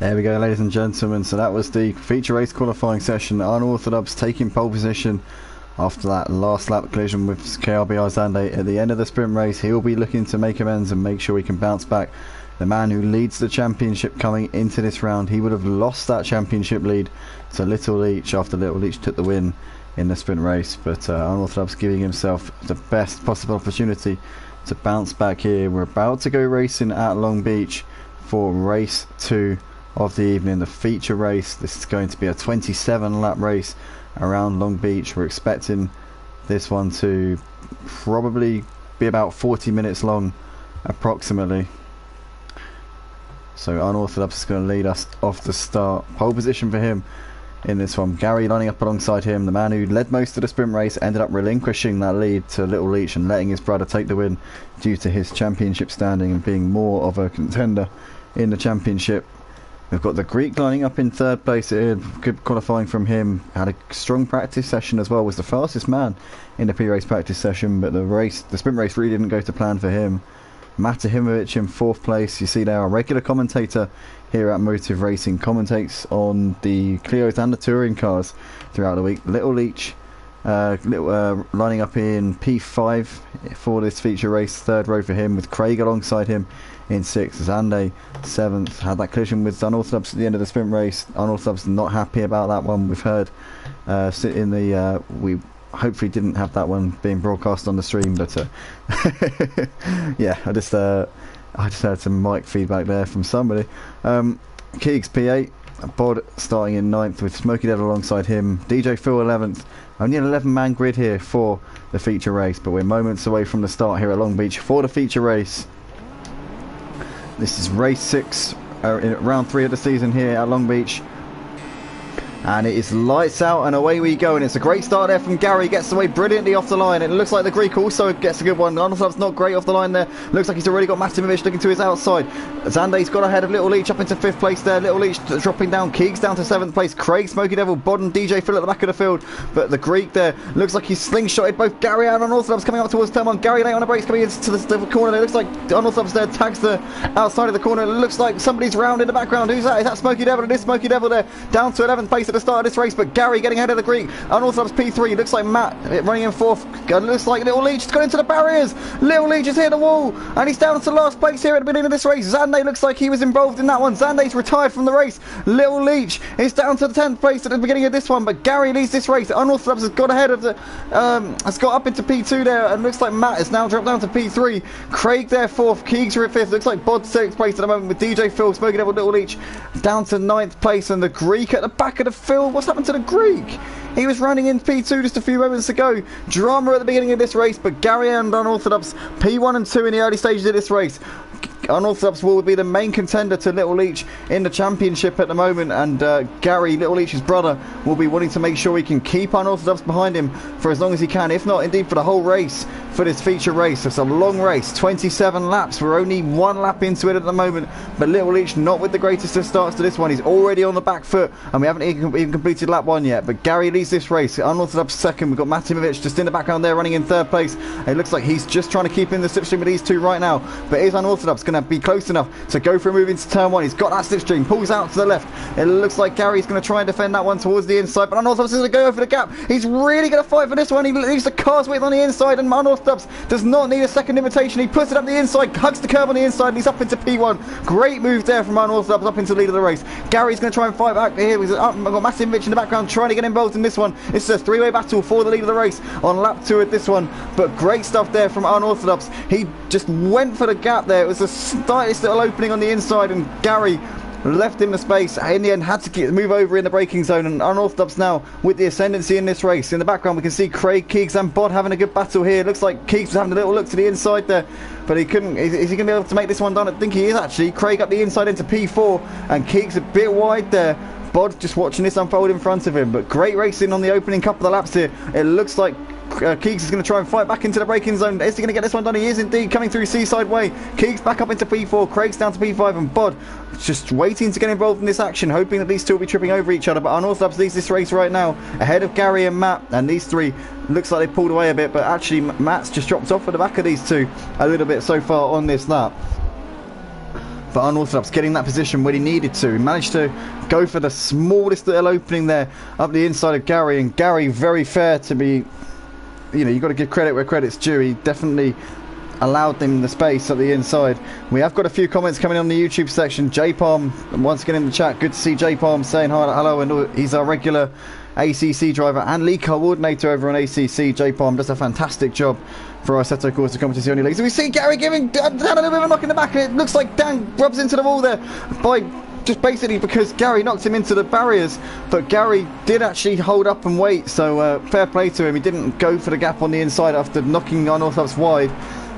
There we go, ladies and gentlemen. So that was the feature race qualifying session. Unorthodox taking pole position after that last lap collision with KRBR Zande. At the end of the sprint race, he'll be looking to make amends and make sure he can bounce back. The man who leads the championship coming into this round, he would have lost that championship lead to Little Leach after Little Leach took the win in the sprint race. But Unorthodox giving himself the best possible opportunity to bounce back here. We're about to go racing at Long Beach for race 2 of the evening, the feature race. This is going to be a 27 lap race around Long Beach. We're expecting this one to probably be about 40 minutes long approximately. So Unorthodox is going to lead us off the start. Pole position for him in this one. Gary lining up alongside him. The man who led most of the sprint race ended up relinquishing that lead to Little Leach and letting his brother take the win due to his championship standing and being more of a contender in the championship. We've got the Greek lining up in third place here. Good qualifying from him. Had a strong practice session as well. Was the fastest man in the pre-race practice session, but the sprint race really didn't go to plan for him. Matahimovic in fourth place. You see there, a regular commentator here at Motive Racing, commentates on the Clios and the touring cars throughout the week. Little Leach lining up in P5 for this feature race. Third row for him with Craig alongside him in 6th. Zande 7th. Had that collision with Unorthodox at the end of the sprint race. Unorthodox not happy about that one. We've heard we hopefully didn't have that one being broadcast on the stream, but yeah, I just heard some mic feedback there from somebody. Keegs P8, Bod starting in 9th with Smokey Devil alongside him. DJ Phil 11th. Only an 11-man grid here for the feature race, but we're moments away from the start here at Long Beach for the feature race. This is race 6, in round 3 of the season here at Long Beach. And it is lights out and away we go, and it's a great start there from Gary. Gets away brilliantly off the line. It looks like the Greek also gets a good one. Unorthodox not great off the line there. Looks like he's already got Matimovic looking to his outside. Zande's got ahead of Little Leach up into 5th place there. Little Leach dropping down. Keegs down to 7th place. Craig, Smokey Devil, Bod and DJ Phil at the back of the field. But the Greek there looks like he's slingshotted both Gary and Unorthodox coming up towards turn 1. Gary late on the brakes coming into the corner. It looks like Unorthodox there tags the outside of the corner. It looks like somebody's round in the background. Who's that? Is that Smokey Devil? It is Smokey Devil there. Down to 11th place at the start of this race. But Gary getting ahead of the Greek. Unorthodox P3. Looks like Matt running in 4th. Looks like Little Leach has gone into the barriers. Little Leach has hit the wall. And he's down to last place here at the beginning of this race. Zande looks like he was involved in that one. Zande's retired from the race. Little Leach is down to the 10th place at the beginning of this one. But Gary leads this race. Unorthodox has got ahead of the... has got up into P2 there. And looks like Matt has now dropped down to P3. Craig there 4th. Keegs are at 5th. Looks like Bod 6th place at the moment with DJ Phil, Smoking Devil, Little Leach down to 9th place. And the Greek at the back of the field. What's happened to the Greek? He was running in P2 just a few moments ago. Drama at the beginning of this race, but Gary and Unorthodox P1 and 2 in the early stages of this race. Unorthodox will be the main contender to Little Leach in the championship at the moment, and Gary, Little Leach's brother, will be wanting to make sure he can keep Unorthodox behind him for as long as he can, if not indeed for the whole race, for this feature race. It's a long race, 27 laps. We're only 1 lap into it at the moment, but Little Leach not with the greatest of starts to this one. He's already on the back foot, and we haven't even completed lap 1 yet, but Gary leads this race. Unorthodox 2nd. We've got Matimovic just in the background there running in 3rd place. It looks like he's just trying to keep in the slipstream with these two right now, but is Unorthodox going to be close enough to go for a move into turn 1? He's got that slipstream, pulls out to the left. It looks like Gary's going to try and defend that one towards the inside, but Unorthodox is going to go over the gap. He's really going to fight for this one. He leaves the car's width on the inside, and Unorthodox does not need a second invitation. He puts it up the inside, hugs the curb on the inside, and he's up into P1. Great move there from Unorthodox up into the lead of the race. Gary's going to try and fight back here. We've got Matimovic in the background trying to get involved in this one. This is a 3-way battle for the lead of the race on lap 2 at this one, but great stuff there from Unorthodox. He just went for the gap there. It was the slightest little opening on the inside, and Gary left him the space. In the end, had to move over in the braking zone, and Unorthodox now with the ascendancy in this race. In the background, we can see Craig, Keegs and Bod having a good battle here. Looks like Keegs was having a little look to the inside there, but he couldn't. Is he going to be able to make this one done? I think he is actually. Craig up the inside into P4, and Keegs a bit wide there. Bod just watching this unfold in front of him, but great racing on the opening couple of laps here. It looks like Keegs is going to try and fight back into the braking zone. Is he going to get this one done? He is indeed, coming through Seaside Way. Keegs back up into P4, Craig's down to P5, and Bod just waiting to get involved in this action, hoping that these two will be tripping over each other. But Unorthodox leads this race right now ahead of Gary and Matt, and these three looks like they pulled away a bit, but actually Matt's just dropped off at the back of these two a little bit so far on this lap. But Unorthodox getting that position when he needed to. He managed to go for the smallest little opening there up the inside of Gary, and Gary, very fair to be, you know, you've got to give credit where credit's due. He definitely allowed them the space at the inside. We have got a few comments coming on the YouTube section. J-Palm, once again in the chat, good to see J-Palm saying hi, hello, and he's our regular ACC driver and league coordinator over on ACC. J-Palm does a fantastic job for our Assetto Corsa Competizione League. So we see Gary giving Dan a little bit of a knock in the back, and it looks like Dan rubs into the wall there by just basically because Gary knocked him into the barriers, but Gary did actually hold up and wait, so fair play to him. He didn't go for the gap on the inside after knocking Unorthodox wide,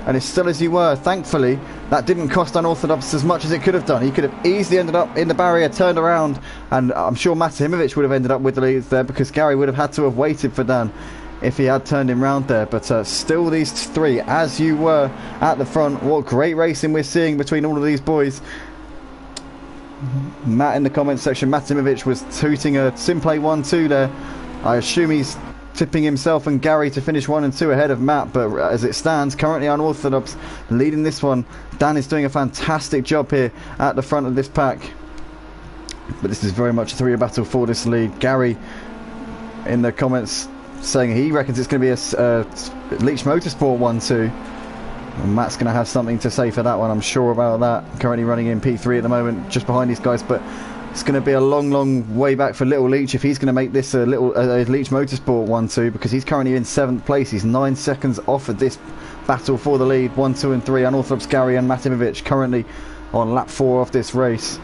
and as still as you were, thankfully, that didn't cost Unorthodox as much as it could have done. He could have easily ended up in the barrier, turned around, and I'm sure Matahimovic would have ended up with the leads there, because Gary would have had to have waited for Dan if he had turned him round there. But still these three, as you were at the front. What great racing we're seeing between all of these boys. Matt in the comments section, Matahimovic was tooting a Simplay 1-2 there. I assume he's tipping himself and Gary to finish 1 and 2 ahead of Matt, but as it stands, currently Unorthodox leading this one. Dan is doing a fantastic job here at the front of this pack, but this is very much a three-way battle for this lead. Gary in the comments saying he reckons it's going to be a Leach Motorsport 1-2. And Matt's going to have something to say for that one, I'm sure about that. Currently running in P3 at the moment, just behind these guys, but it's going to be a long way back for Little Leach if he's going to make this a Leach Motorsport 1-2, because he's currently in 7th place. He's 9 seconds off of this battle for the lead. 1, 2 and 3, Unorthodox Gary and Matahimovic currently on lap 4 of this race.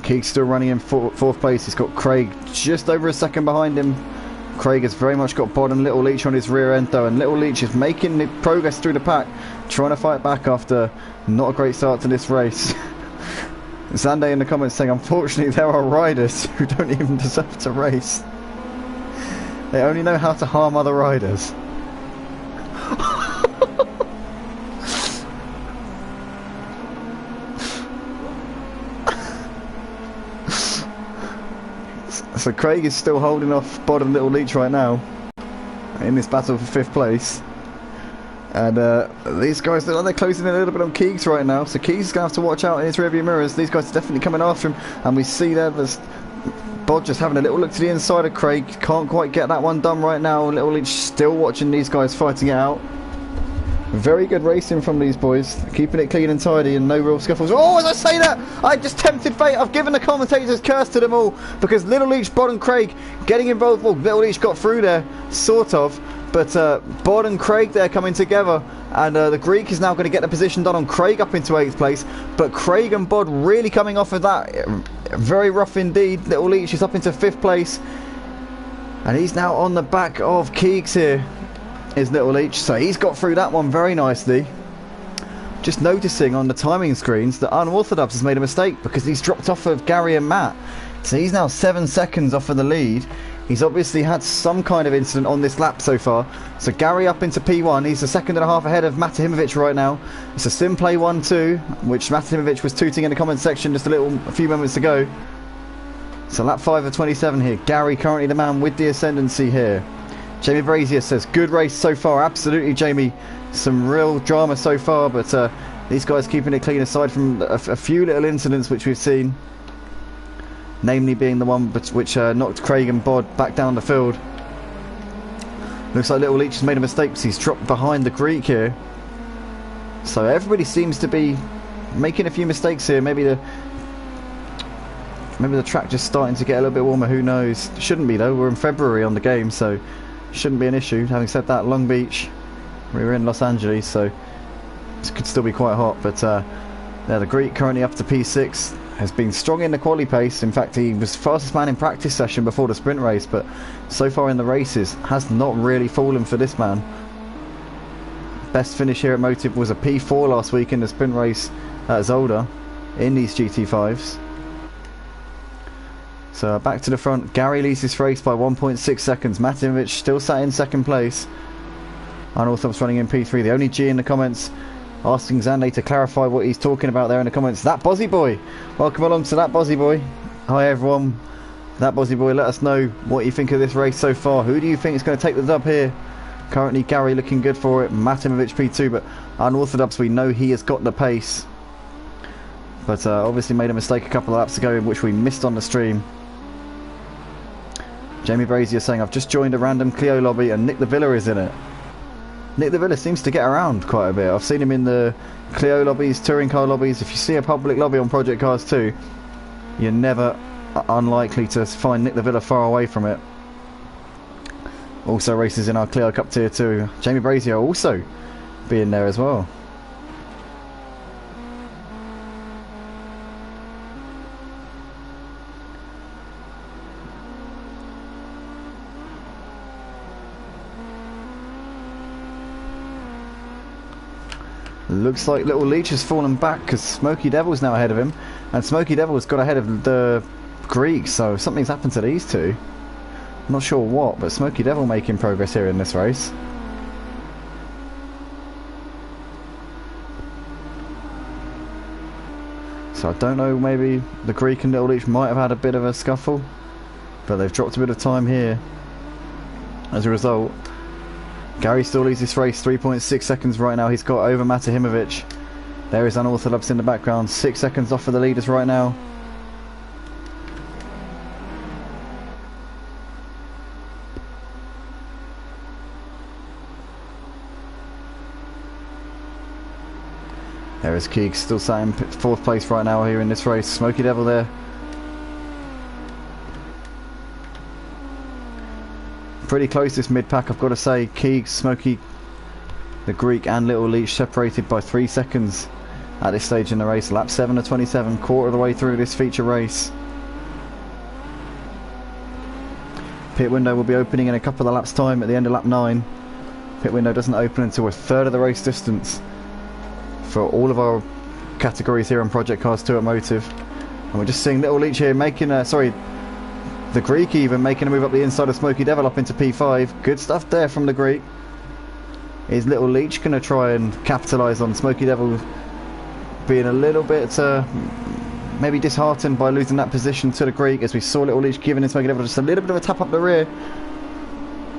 Keeg's still running in 4th place. He's got Craig just over a second behind him. Craig has very much got Bod and Little Leach on his rear end though, and Little Leach is making the progress through the pack, trying to fight back after not a great start to this race. Zande in the comments saying, unfortunately there are riders who don't even deserve to race. They only know how to harm other riders. So Craig is still holding off Bod and Little Leach right now in this battle for 5th place. And these guys, they're closing in a little bit on Keegs right now, so Keegs is going to have to watch out in his rearview mirrors. These guys are definitely coming after him, and we see there's Bod just having a little look to the inside of Craig. Can't quite get that one done right now. Little Leach still watching these guys fighting it out. Very good racing from these boys, keeping it clean and tidy and no real scuffles. Oh, as I say that, I just tempted fate. I've given the commentator's curse to them all, because Little Leach, Bod and Craig getting involved. Well, Little Leach got through there, sort of. But Bod and Craig there coming together, and the Greek is now going to get the position done on Craig up into 8th place. But Craig and Bod really coming off of that. Very rough indeed. Little Leach is up into 5th place, and he's now on the back of Keegs here, is Little Leach. So he's got through that one very nicely. Just noticing on the timing screens that Unorthodox has made a mistake, because he's dropped off of Gary and Matt. So he's now 7 seconds off of the lead. He's obviously had some kind of incident on this lap so far. So Gary up into P1. He's a second and a half ahead of Matahimovic right now. It's a Simplay 1-2, which Matahimovic was tooting in the comment section just a few moments ago. So lap 5 of 27 here. Gary currently the man with the ascendancy here. Jamie Brazier says, good race so far. Absolutely, Jamie. Some real drama so far, but these guys keeping it clean aside from a few little incidents which we've seen. Namely being the one which knocked Craig and Bod back down the field. Looks like Little Leach has made a mistake because he's dropped behind the Greek here. So everybody seems to be making a few mistakes here. Maybe the track just starting to get a little bit warmer, who knows. Shouldn't be though, we're in February on the game, so shouldn't be an issue. Having said that, Long Beach, we're in Los Angeles, so it could still be quite hot. But the Greek currently up to P6. Has been strong in the quali pace. In fact, he was fastest man in practice session before the sprint race, but so far in the races has not really fallen for this man. Best finish here at Motive was a P4 last week in the sprint race at Zolder in these GT5s. So back to the front. Gary leads this race by 1.6 seconds. Matahimovic still sat in 2nd place. Unorthodox running in P3. The only G in the comments asking Zande to clarify what he's talking about there in the comments. That Bozzy Boy. Welcome along to That Bozzy Boy. Hi everyone. That Bozzy Boy, let us know what you think of this race so far. Who do you think is going to take the dub here Currently Gary looking good for it. Matimovic P2, but Unorthodox, we know he has got the pace. But obviously made a mistake a couple of laps ago, which we missed on the stream. Jamie Brazier saying, I've just joined a random Clio lobby and Nick the Villa is in it. Nick the Villa seems to get around quite a bit. I've seen him in the Clio lobbies, touring car lobbies. If you see a public lobby on Project Cars 2, you're never unlikely to find Nick the Villa far away from it. Also races in our Clio Cup Tier 2. Jamie Brazier also being there as well. Looks like Little Leech has fallen back because Smoky Devil's now ahead of him, and Smoky Devil's got ahead of the Greeks, so something's happened to these two. I'm not sure what, but Smoky Devil making progress here in this race. So I don't know, maybe the Greek and Little Leech might have had a bit of a scuffle, but they've dropped a bit of time here as a result. Gary still leads this race, 3.6 seconds right now. He's got over Matahimovic. There is Unorthodox in the background, 6 seconds off for the leaders right now. There is Keeg, still sat in 4th place right now here in this race. Smoky Devil there. Pretty close this mid-pack, I've got to say. Keeg, Smoky, the Greek and Little Leech separated by 3 seconds at this stage in the race. Lap 7 of 27, quarter of the way through this feature race. Pit window will be opening in a couple of laps time at the end of lap 9. Pit window doesn't open until a third of the race distance for all of our categories here on Project Cars 2 Automotive. And we're just seeing Little Leech here making a, the Greek even making a move up the inside of Smoky Devil up into P5. Good stuff there from the Greek. Is Little Leech going to try and capitalise on Smoky Devil being a little bit maybe disheartened by losing that position to the Greek, as we saw Little Leech giving Smoky Devil just a little bit of a tap up the rear.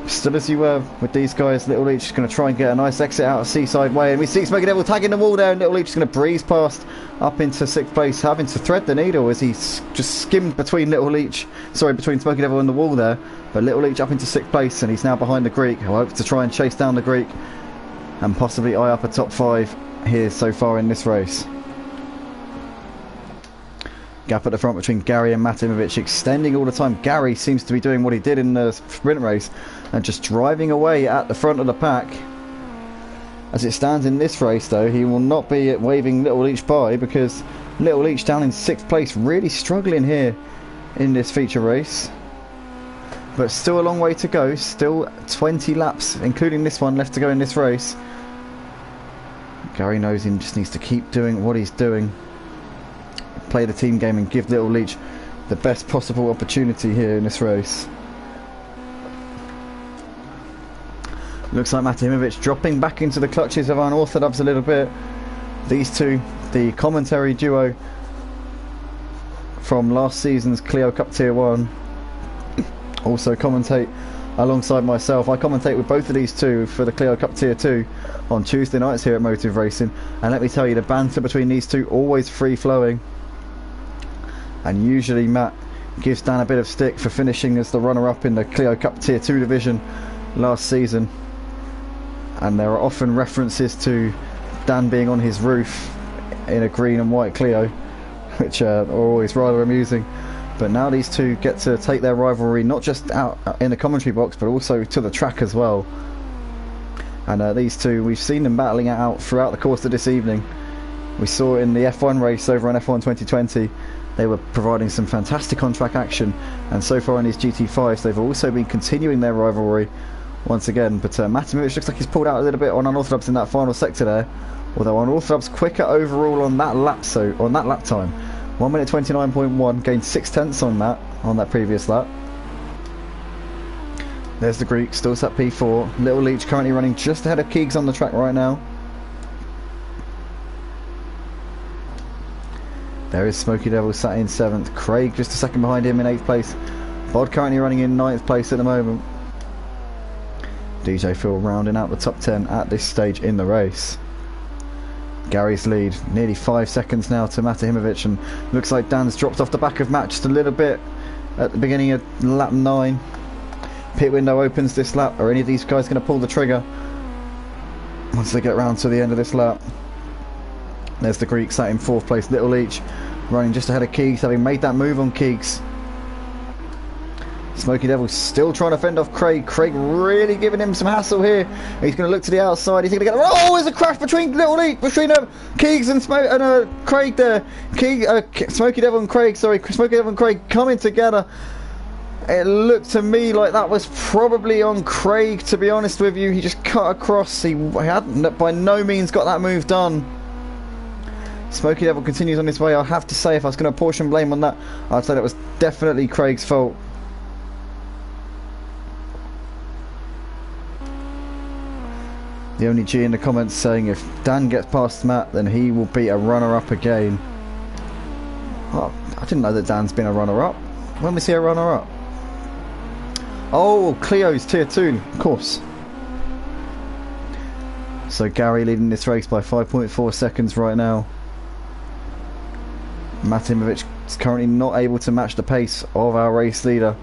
Still as you were with these guys, Little Leech is going to try and get a nice exit out of Seaside Way, and we see Smoky Devil tagging the wall there, and Little Leech is going to breeze past up into 6th place, having to thread the needle as he just skimmed between between Smoky Devil and the wall there. But Little Leech up into 6th place, and he's now behind the Greek, who hopes to try and chase down the Greek and possibly eye up a top 5 here so far in this race. Gap at the front between Gary and Matimovic extending all the time. Gary seems to be doing what he did in the sprint race and just driving away at the front of the pack. As it stands in this race though, he will not be waving Little Leech by, because Little Leech down in 6th place, really struggling here in this feature race. But still a long way to go, still 20 laps including this one left to go in this race. Gary knows he just needs to keep doing what he's doing, play the team game and give Little Leech the best possible opportunity here in this race. Looks like Matimovic dropping back into the clutches of Unorthodox a little bit. These two, the commentary duo from last season's Clio Cup Tier 1, also commentate alongside myself. I commentate with both of these two for the Clio Cup Tier 2 on Tuesday nights here at Motive Racing, and let me tell you, the banter between these two always free flowing. And usually Matt gives Dan a bit of stick for finishing as the runner-up in the Clio Cup Tier 2 division last season, and there are often references to Dan being on his roof in a green and white Clio, which are always rather amusing. But now these two get to take their rivalry not just out in the commentary box, but also to the track as well. And these two, we've seen them battling it out throughout the course of this evening. We saw in the F1 race over on F1 2020, they were providing some fantastic on-track action, and so far in these GT5s they've also been continuing their rivalry once again. But Matimovic looks like he's pulled out a little bit on Unorthodox in that final sector there, although Unorthodox quicker overall on that lap, on that lap time. 1 minute 29.1, gained 6/10 on that previous lap. There's the Greek, still sat P4. Little Leech currently running just ahead of Keegs on the track right now. There is Smoky Devil sat in 7th. Craig just a second behind him in 8th place. Bod currently running in 9th place at the moment. DJ Phil rounding out the top 10 at this stage in the race. Gary's lead, nearly 5 seconds now to Matahimovic, and looks like Dan's dropped off the back of Matt just a little bit at the beginning of lap 9. Pit window opens this lap. Are any of these guys going to pull the trigger once they get round to the end of this lap? There's the Greek sat in 4th place, Little Leach running just ahead of Keegs, having made that move on Keegs. Smoky Devil still trying to fend off Craig. Craig really giving him some hassle here. He's going to look to the outside. He's going to get... Oh, there's a crash between Little Leach, between Keegs and Craig there. Smoky Devil and Craig, sorry. Smoky Devil and Craig coming together. It looked to me like that was probably on Craig, to be honest with you. He just cut across. He hadn't by no means got that move done. Smoky Devil continues on his way. I have to say, if I was going to apportion blame on that, I'd say that was definitely Craig's fault. The only G in the comments saying if Dan gets past Matt, then he will be a runner-up again. Oh, I didn't know that Dan's been a runner-up. When was he a runner-up? Oh, Cleo's tier 2, of course. So Gary leading this race by 5.4 seconds right now. Matimovic is currently not able to match the pace of our race leader.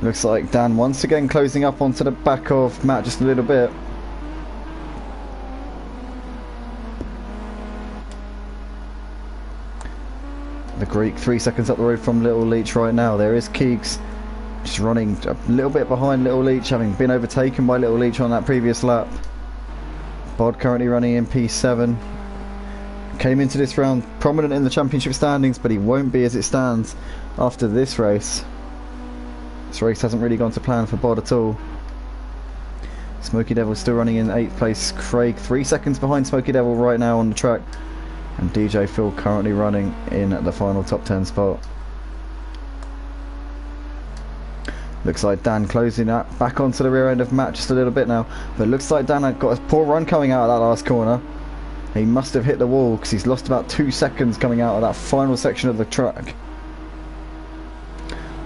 Looks like Dan once again closing up onto the back of Matt just a little bit. The Greek 3 seconds up the road from Little Leach right now. There is Keegs just running a little bit behind Little Leach, having been overtaken by Little Leach on that previous lap. Bod currently running in P7. Came into this round prominent in the championship standings, but he won't be as it stands after this race. This race hasn't really gone to plan for Bod at all. Smoky Devil still running in 8th place. Craig 3 seconds behind Smoky Devil right now on the track. And DJ Phil currently running in the final top 10 spot. Looks like Dan closing that back onto the rear end of Matt just a little bit now. But looks like Dan had got a poor run coming out of that last corner. He must have hit the wall because he's lost about 2 seconds coming out of that final section of the track.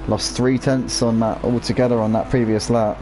Lost 3/10 on that altogether on that previous lap.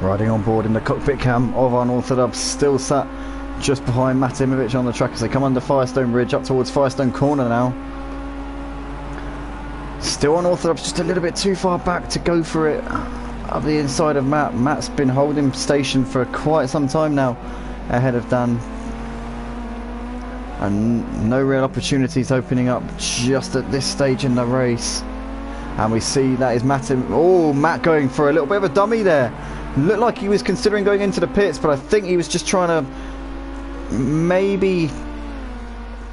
Riding on board in the cockpit cam of Unorthodox, still sat just behind Matimovic on the track as they come under Firestone Bridge up towards Firestone Corner now. Still Unorthodox, just a little bit too far back to go for it up the inside of Matt. Matt's been holding station for quite some time now ahead of Dan. And no real opportunities opening up just at this stage in the race. And we see that is Matt going for a little bit of a dummy there. Looked like he was considering going into the pits, but I think he was just trying to maybe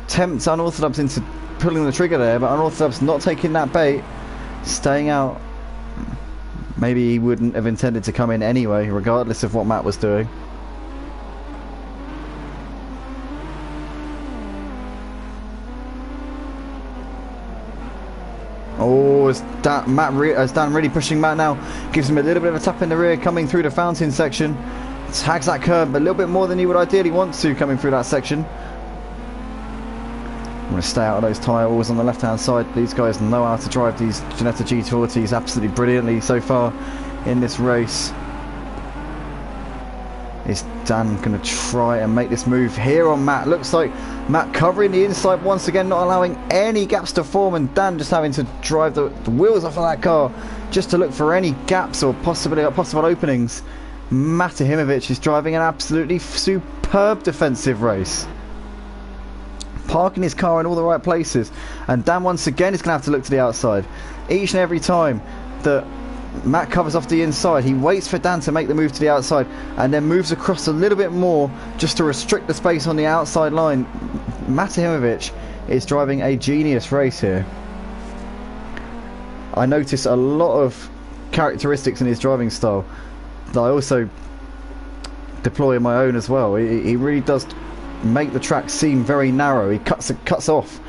tempt Unorthodox into pulling the trigger there, but Unorthodox not taking that bait, staying out. Maybe he wouldn't have intended to come in anyway, regardless of what Matt was doing. Oh, as Dan really pushing Matt now, gives him a little bit of a tap in the rear coming through the fountain section. Tags that curb a little bit more than he would ideally want to coming through that section. I'm going to stay out of those tyre walls on the left hand side. These guys know how to drive these Ginetta G40s absolutely brilliantly so far in this race. Is Dan going to try and make this move here on Matt? Looks like Matt covering the inside once again, not allowing any gaps to form, and Dan just having to drive the wheels off of that car just to look for any gaps or possible openings. Matahimovic is driving an absolutely superb defensive race, parking his car in all the right places, and Dan once again is going to have to look to the outside each and every time that Matt covers off the inside. He waits for Dan to make the move to the outside and then moves across a little bit more just to restrict the space on the outside line. Matahimovic is driving a genius race here. I notice a lot of characteristics in his driving style that I also deploy in my own as well. He really does make the track seem very narrow. He cuts off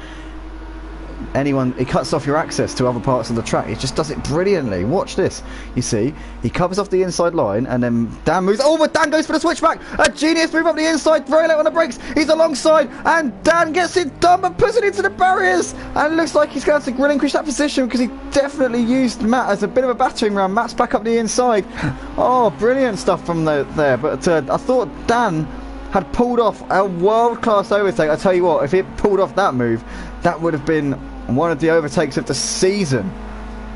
your access to other parts of the track. He just does it brilliantly. Watch this. You see, he covers off the inside line and then Dan moves. Oh, but Dan goes for the switchback. A genius move up the inside, very late on the brakes. He's alongside and Dan gets it done but puts it into the barriers. And it looks like he's going to relinquish that position because he definitely used Matt as a bit of a battering ram. Matt's back up the inside. Oh, brilliant stuff from there. But I thought Dan had pulled off a world-class overtake. I tell you what, if it pulled off that move, that would have been one of the overtakes of the season,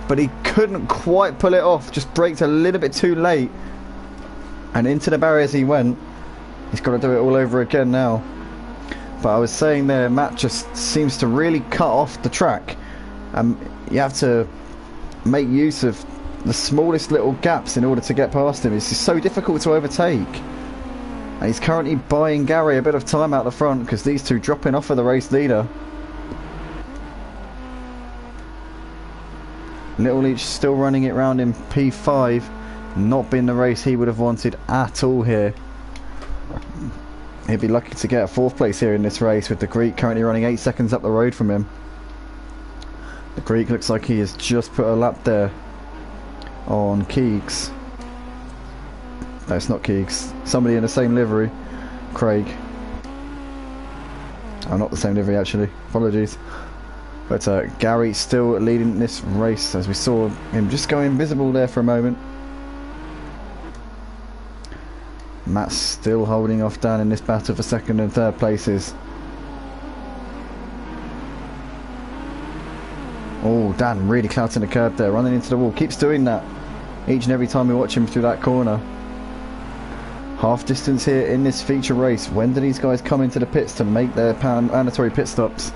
but he couldn't quite pull it off, just braked a little bit too late and into the barriers he went. He's got to do it all over again now. But I was saying there, Matt just seems to really cut off the track. You have to make use of the smallest little gaps in order to get past him. It's just so difficult to overtake, and he's currently buying Gary a bit of time out the front because these two dropping off of the race leader. Little Leach still running it round in P5, not been the race he would have wanted at all here. He'd be lucky to get a 4th place here in this race, with the Greek currently running 8 seconds up the road from him. The Greek looks like he has just put a lap there on Keegs. No, it's not Keegs. Somebody in the same livery. Craig. Oh, not the same livery actually. Apologies. But Gary still leading this race, as we saw him just go invisible there for a moment. Matt's still holding off Dan in this battle for 2nd and 3rd places. Oh, Dan really clouting the curb there, running into the wall. Keeps doing that each and every time we watch him through that corner. Half distance here in this feature race. When do these guys come into the pits to make their mandatory pit stops?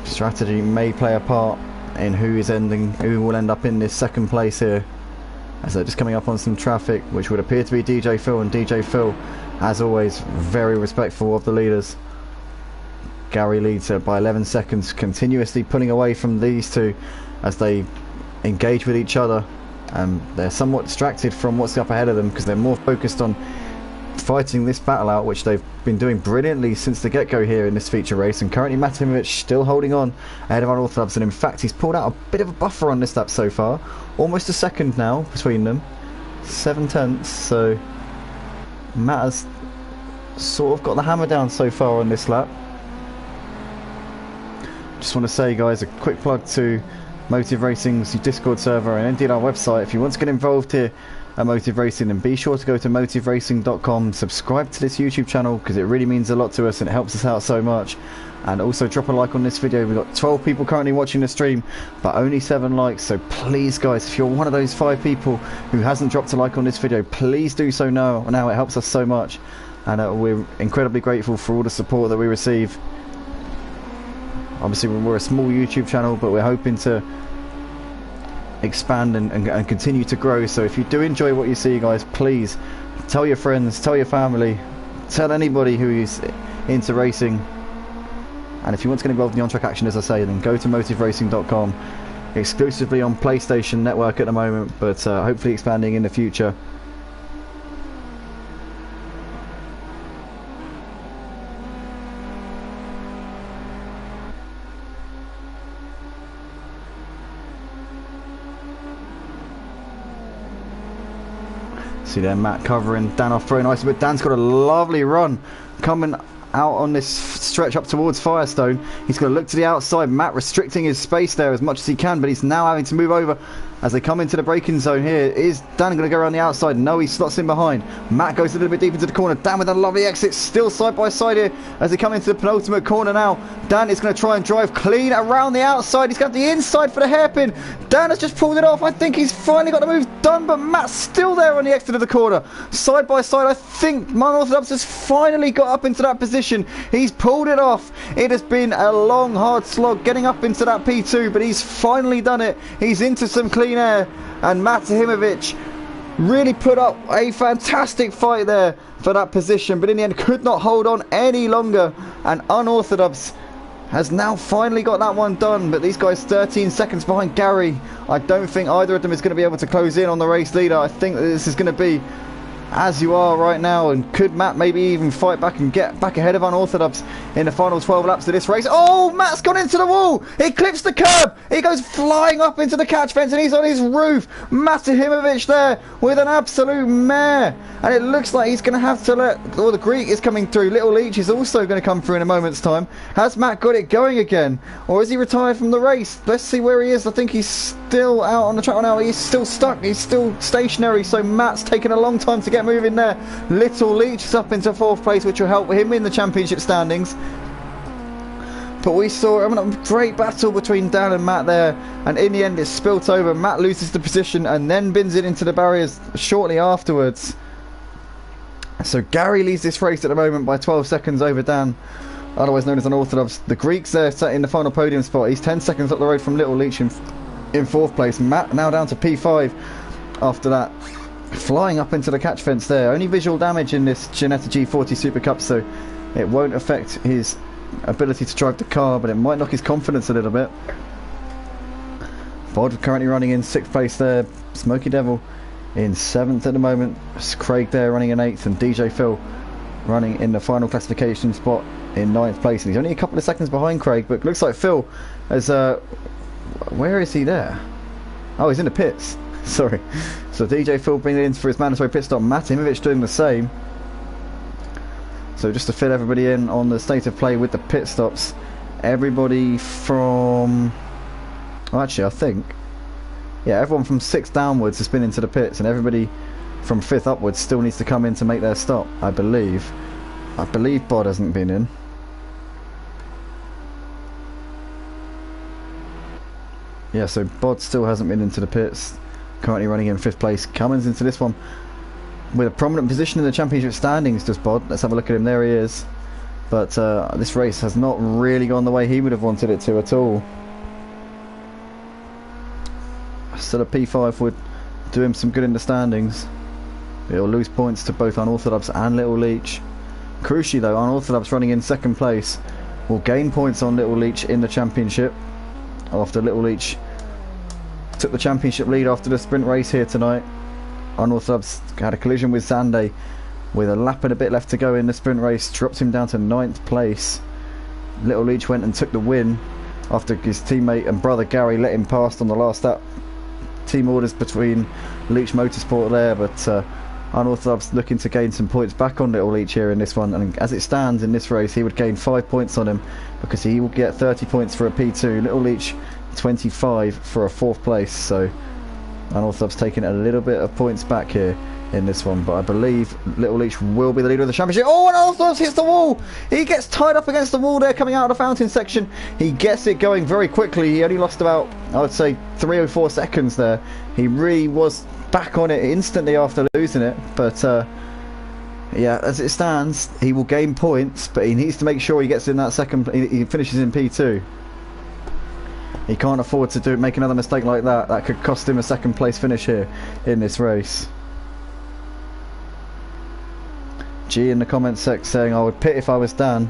Strategy may play a part in who will end up in this 2nd place here, as they're just coming up on some traffic, which would appear to be DJ Phil, and DJ Phil, as always, very respectful of the leaders. Gary leads by 11 seconds, continuously pulling away from these two as they engage with each other. They're somewhat distracted from what's up ahead of them because they're more focused on fighting this battle out, which they've been doing brilliantly since the get-go here in this feature race. And currently Matahimovic still holding on ahead of Unorthodox, and in fact he's pulled out a bit of a buffer on this lap so far, almost a second now between them, 7/10, so Matt has sort of got the hammer down so far on this lap. Just want to say, guys, a quick plug to Motive Racing's Discord server and indeed our website. If you want to get involved here at Motive Racing, then be sure to go to motiveracing.com, subscribe to this YouTube channel because it really means a lot to us and it helps us out so much. And also drop a like on this video. We've got 12 people currently watching the stream, but only 7 likes, so please guys, if you're one of those 5 people who hasn't dropped a like on this video, please do so now. It helps us so much, and we're incredibly grateful for all the support that we receive. Obviously we're a small YouTube channel, but we're hoping to expand and continue to grow. So if you do enjoy what you see, guys, please tell your friends, tell your family, tell anybody who is into racing. And if you want to get involved in the on-track action, as I say, then go to motiveracing.com. Exclusively on PlayStation Network at the moment, but hopefully expanding in the future. See there, Matt covering Dan off very nicely, but Dan's got a lovely run coming out on this stretch up towards Firestone. He's going to look to the outside. Matt restricting his space there as much as he can, but he's now having to move over as they come into the braking zone here. Is Dan going to go around the outside? No, he slots in behind. Matt goes a little bit deep into the corner. Dan with a lovely exit, still side by side here as they come into the penultimate corner now. Dan is going to try and drive clean around the outside. He's got the inside for the hairpin. Dan has just pulled it off. I think he's finally got the move done, but Matt's still there on the exit of the corner. Side by side, I think Unorthodox has finally got up into that position. He's pulled it off. It has been a long, hard slog getting up into that P2, but he's finally done it. He's into some clean air, and Matahimovic really put up a fantastic fight there for that position, but in the end could not hold on any longer, and Unorthodox has now finally got that one done. But these guys 13 seconds behind Gary. I don't think either of them is going to be able to close in on the race leader. I think that this is going to be as you are right now, and could Matt maybe even fight back and get back ahead of Unorthodox in the final 12 laps of this race? Oh, Matt's gone into the wall. He clips the curb. He goes flying up into the catch fence, and he's on his roof. Matahimovic there with an absolute mare, and it looks like he's going to have to the Greek is coming through. Little Leach is also going to come through in a moment's time. Has Matt got it going again, or is he retired from the race? Let's see where he is. I think he's still out on the track now. He's still stuck. He's still stationary, so Matt's taken a long time to get moving there. Little Leach is up into 4th place, which will help him in the championship standings. But we saw a great battle between Dan and Matt there, and in the end it's spilt over. Matt loses the position and then bins it into the barriers shortly afterwards. So Gary leads this race at the moment by 12 seconds over Dan, otherwise known as Unorthodox. The Greek's there sat in the final podium spot. He's 10 seconds up the road from Little Leach in 4th place. Matt now down to P5 after that. Flying up into the catch fence there. Only visual damage in this Ginetta G40 Supercup, so it won't affect his ability to drive the car, but it might knock his confidence a little bit. Bod currently running in 6th place there. Smoky Devil in 7th at the moment. Craig there running in 8th, and DJ Phil running in the final classification spot in 9th place. And he's only a couple of seconds behind Craig, but it looks like Phil has... where is he there? Oh, he's in the pits. Sorry. So DJ Phil bringing it in for his mandatory pit stop. Matahimovic doing the same. So just to fill everybody in on the state of play with the pit stops, everybody from... oh, actually, I think... yeah, everyone from 6th downwards has been into the pits, and everybody from 5th upwards still needs to come in to make their stop, I believe. I believe Bod hasn't been in. Yeah, so Bod still hasn't been into the pits. Currently running in 5th place. Cummins into this one with a prominent position in the championship standings, does Bod. Let's have a look at him. There he is. But this race has not really gone the way he would have wanted it to at all. Still a P5 would do him some good in the standings. He'll lose points to both Unorthodox and Little Leach. Crucially though, Unorthodox running in 2nd place will gain points on Little Leach in the championship, after Little Leach took the championship lead after the sprint race here tonight. Unorthodox had a collision with Zande with a lap and a bit left to go in the sprint race, dropped him down to 9th place. Little Leach went and took the win after his teammate and brother Gary let him past on the last lap. Team orders between Leach Motorsport there, but Unorthodox looking to gain some points back on Little Leach here in this one, and as it stands in this race he would gain 5 points on him because he will get 30 points for a P2. Little Leach 25 for a 4th place, so Unorthodox taking a little bit of points back here in this one, but I believe Little Leach will be the leader of the championship. Oh, and Unorthodox hits the wall. He gets tied up against the wall there coming out of the fountain section. He gets it going very quickly. He only lost about, I would say, 3 or 4 seconds there. He really was back on it instantly after losing it, but yeah, as it stands he will gain points, but he needs to make sure he gets in that he finishes in P2. He can't afford to make another mistake like that. That could cost him a 2nd place finish here in this race. G in the comments section saying, I would pit if I was Dan.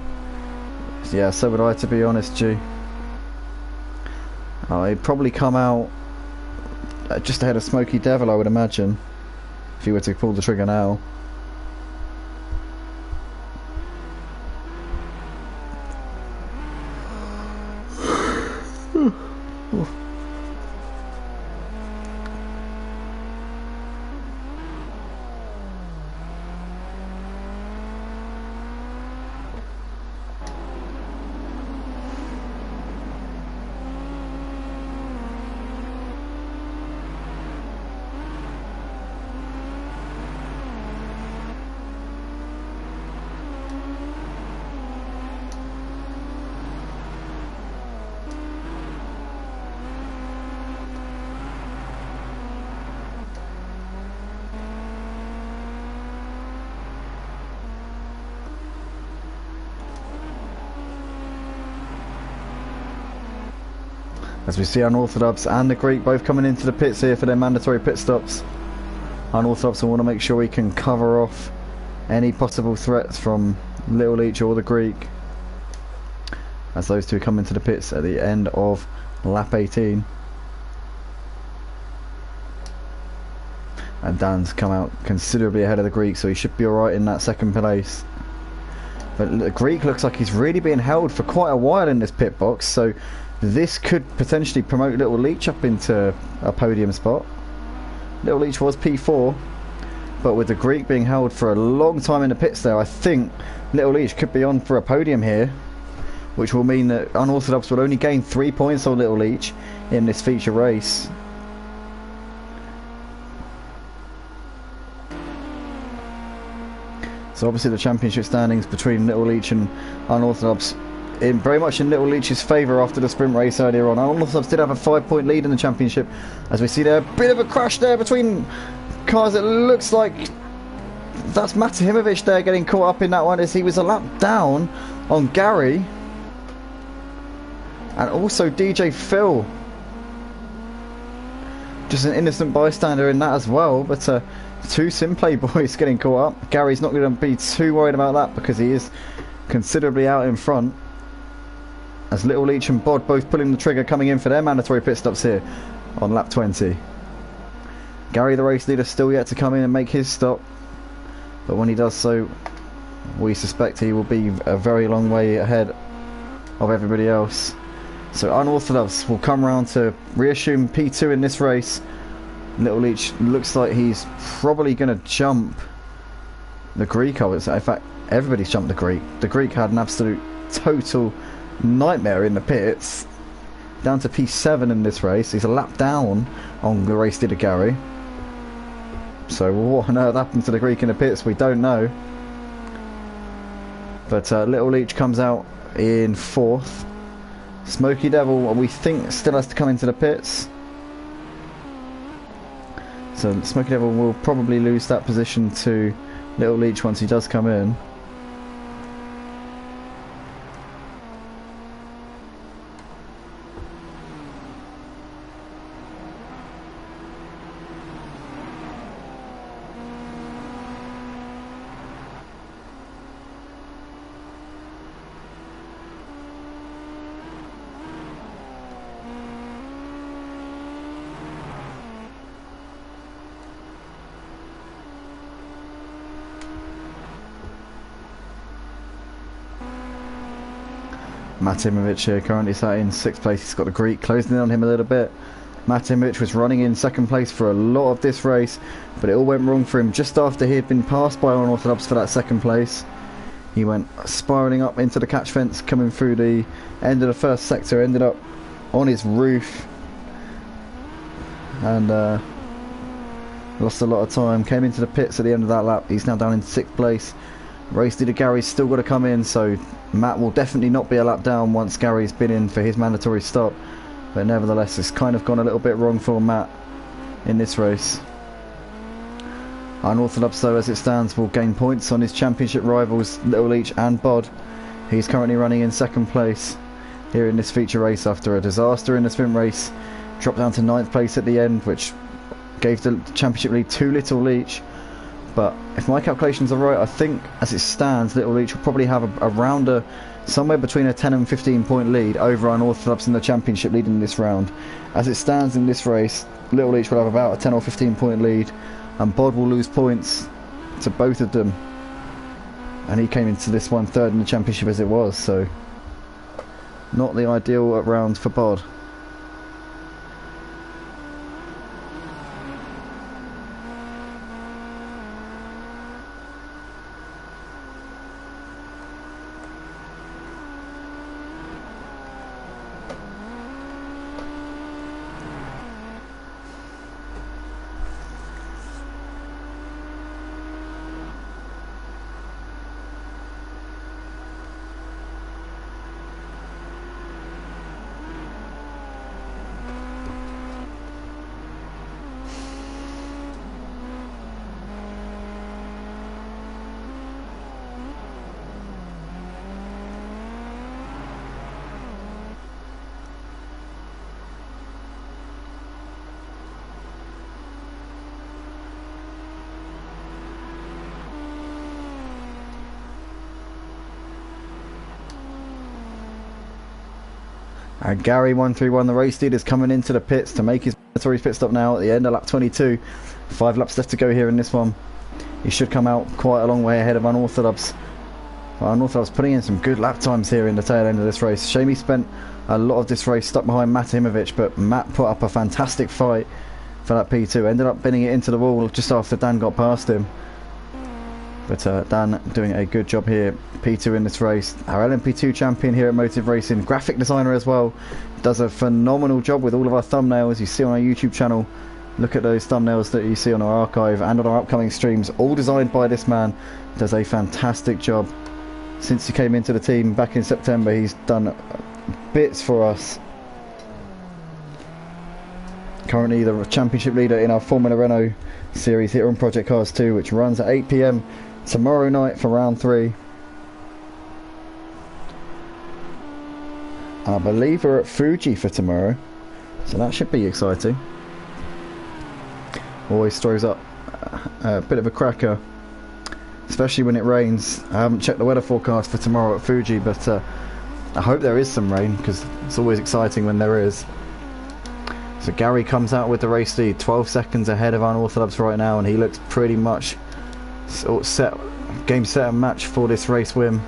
Yeah, so would I, to be honest, G. He'd probably come out just ahead of Smoky Devil, I would imagine, if he were to pull the trigger now. as we see Unorthodox and the Greek both coming into the pits here for their mandatory pit stops. Unorthodox will want to make sure he can cover off any possible threats from Little Leech or the Greek, as those two come into the pits at the end of lap 18. And Dan's come out considerably ahead of the Greek, so he should be alright in that second place. But the Greek looks like he's really being held for quite a while in this pit box, so this could potentially promote Little Leech up into a podium spot. Little Leech was P4, but with the Greek being held for a long time in the pits there, I think Little Leech could be on for a podium here, which will mean that Unorthodox will only gain 3 points on Little Leech in this feature race. So obviously the championship standings between Little Leech and Unorthodox very much in Little Leech's favour after the sprint race earlier on. Unorthodox did have a 5-point lead in the championship, as we see there, a bit of a crash there between cars. It looks like that's Matahimovic there getting caught up in that one, as he was a lap down on Gary, and also DJ Phil, just an innocent bystander in that as well. But two Simplay boys getting caught up. Gary's not going to be too worried about that because he is considerably out in front, as Little Leech and Bod both pulling the trigger, coming in for their mandatory pit stops here on lap 20. Gary, the race leader, still yet to come in and make his stop, but when he does so, we suspect he will be a very long way ahead of everybody else. So Unorthodox will come round to reassume P2 in this race. Little Leech looks like he's probably going to jump the Greek, I would say. In fact, everybody's jumped the Greek. The Greek had an absolute total nightmare in the pits, down to P7 in this race. He's a lap down on the race leader Gary. So what on earth happened to the Greek in the pits, we don't know. But Little Leech comes out in 4th. Smoky Devil, we think, still has to come into the pits. So Smoky Devil will probably lose that position to Little Leech once he does come in. Matimovic here currently sat in 6th place. He's got the Greek closing in on him a little bit. Matimovic was running in 2nd place for a lot of this race, but it all went wrong for him just after he had been passed by Unorthodox for that 2nd place. He went spiralling up into the catch fence, coming through the end of the first sector, ended up on his roof, and lost a lot of time. Came into the pits at the end of that lap. He's now down in 6th place. Race leader Gary's still got to come in, so Matt will definitely not be a lap down once Gary's been in for his mandatory stop. But nevertheless, it's kind of gone a little bit wrong for Matt in this race. Unorthodox, though, as it stands, will gain points on his championship rivals Little Leech and Bod. He's currently running in 2nd place here in this feature race after a disaster in the sprint race. Dropped down to 9th place at the end, which gave the championship lead to Little Leech. But if my calculations are right, I think as it stands, Little Leech will probably have around somewhere between a 10 and 15 point lead over Unorthodox in the championship lead in this round. As it stands in this race, Little Leech will have about a 10 or 15 point lead, and Bod will lose points to both of them. And he came into this one 3rd in the championship as it was, so not the ideal round for Bod. And Gary 131, the race leader, is coming into the pits to make his mandatory pit stop now at the end of lap 22. 5 laps left to go here in this one. He should come out quite a long way ahead of Unorthodox. Unorthodox putting in some good lap times here in the tail end of this race. Shame he spent a lot of this race stuck behind Matt Imovic, but Matt put up a fantastic fight for that P2. Ended up binning it into the wall just after Dan got past him. But Dan doing a good job here. P2 in this race. Our LMP2 champion here at Motive Racing. Graphic designer as well. Does a phenomenal job with all of our thumbnails you see on our YouTube channel. Look at those thumbnails that you see on our archive and on our upcoming streams. All designed by this man. Does a fantastic job. Since he came into the team back in September, he's done bits for us. Currently the championship leader in our Formula Renault series here on Project Cars 2, which runs at 8 PM tomorrow night for round 3. And I believe we're at Fuji for tomorrow, so that should be exciting. Always throws up a bit of a cracker, especially when it rains. I haven't checked the weather forecast for tomorrow at Fuji, but I hope there is some rain, because it's always exciting when there is. So Gary comes out with the race lead, 12 seconds ahead of Unorthodox right now, and he looks pretty much sort of set, game, set and match for this race win.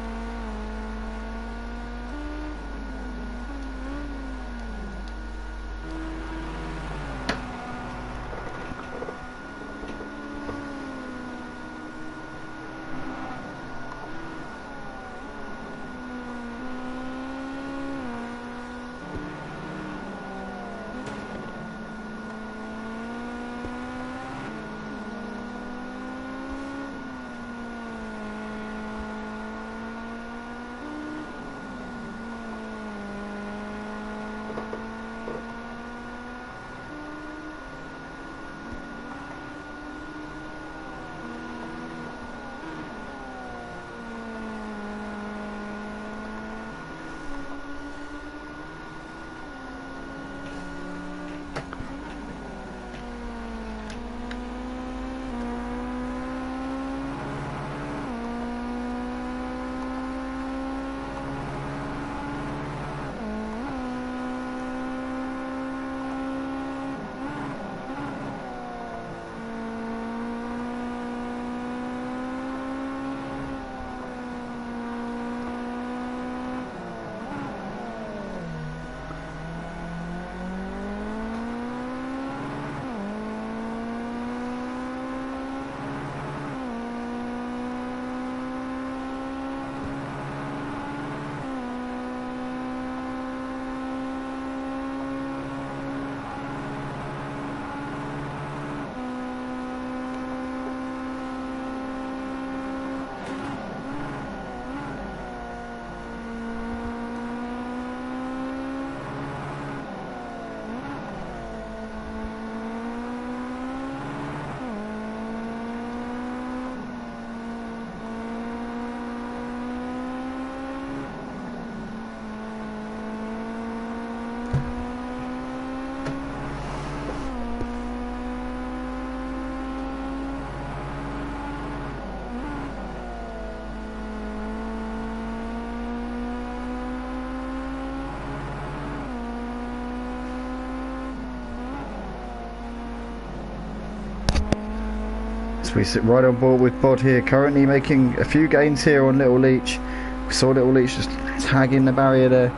We sit right on board with Bod here, currently making a few gains here on Little Leach. We saw Little Leach just tagging the barrier there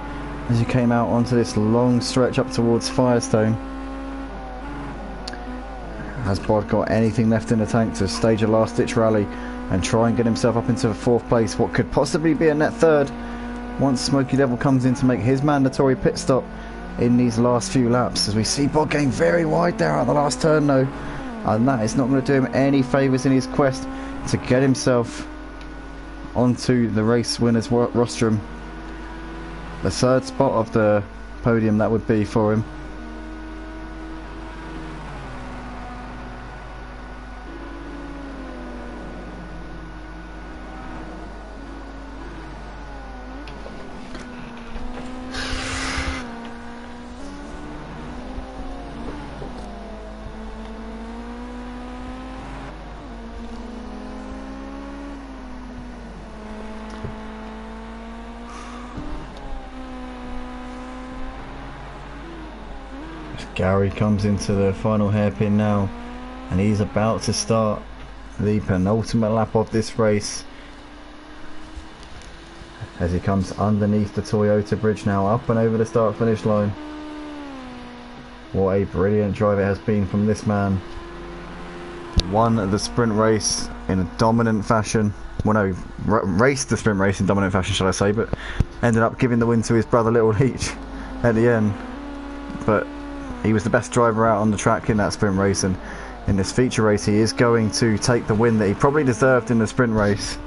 as he came out onto this long stretch up towards Firestone. Has Bod got anything left in the tank to stage a last ditch rally and try and get himself up into 4th place, what could possibly be a net 3rd once Smoky Devil comes in to make his mandatory pit stop in these last few laps? As we see Bod getting very wide there at the last turn though, and that is not going to do him any favours in his quest to get himself onto the race winners rostrum. The 3rd spot of the podium that would be for him. Gary comes into the final hairpin now, and he's about to start the penultimate lap of this race as he comes underneath the Toyota bridge now, up and over the start finish line. What a brilliant drive it has been from this man. Won the sprint race in a dominant fashion. Well, no, raced the sprint race in dominant fashion, shall I say, but ended up giving the win to his brother Little Leach at the end. But he was the best driver out on the track in that sprint race, and in this feature race he is going to take the win that he probably deserved in the sprint race.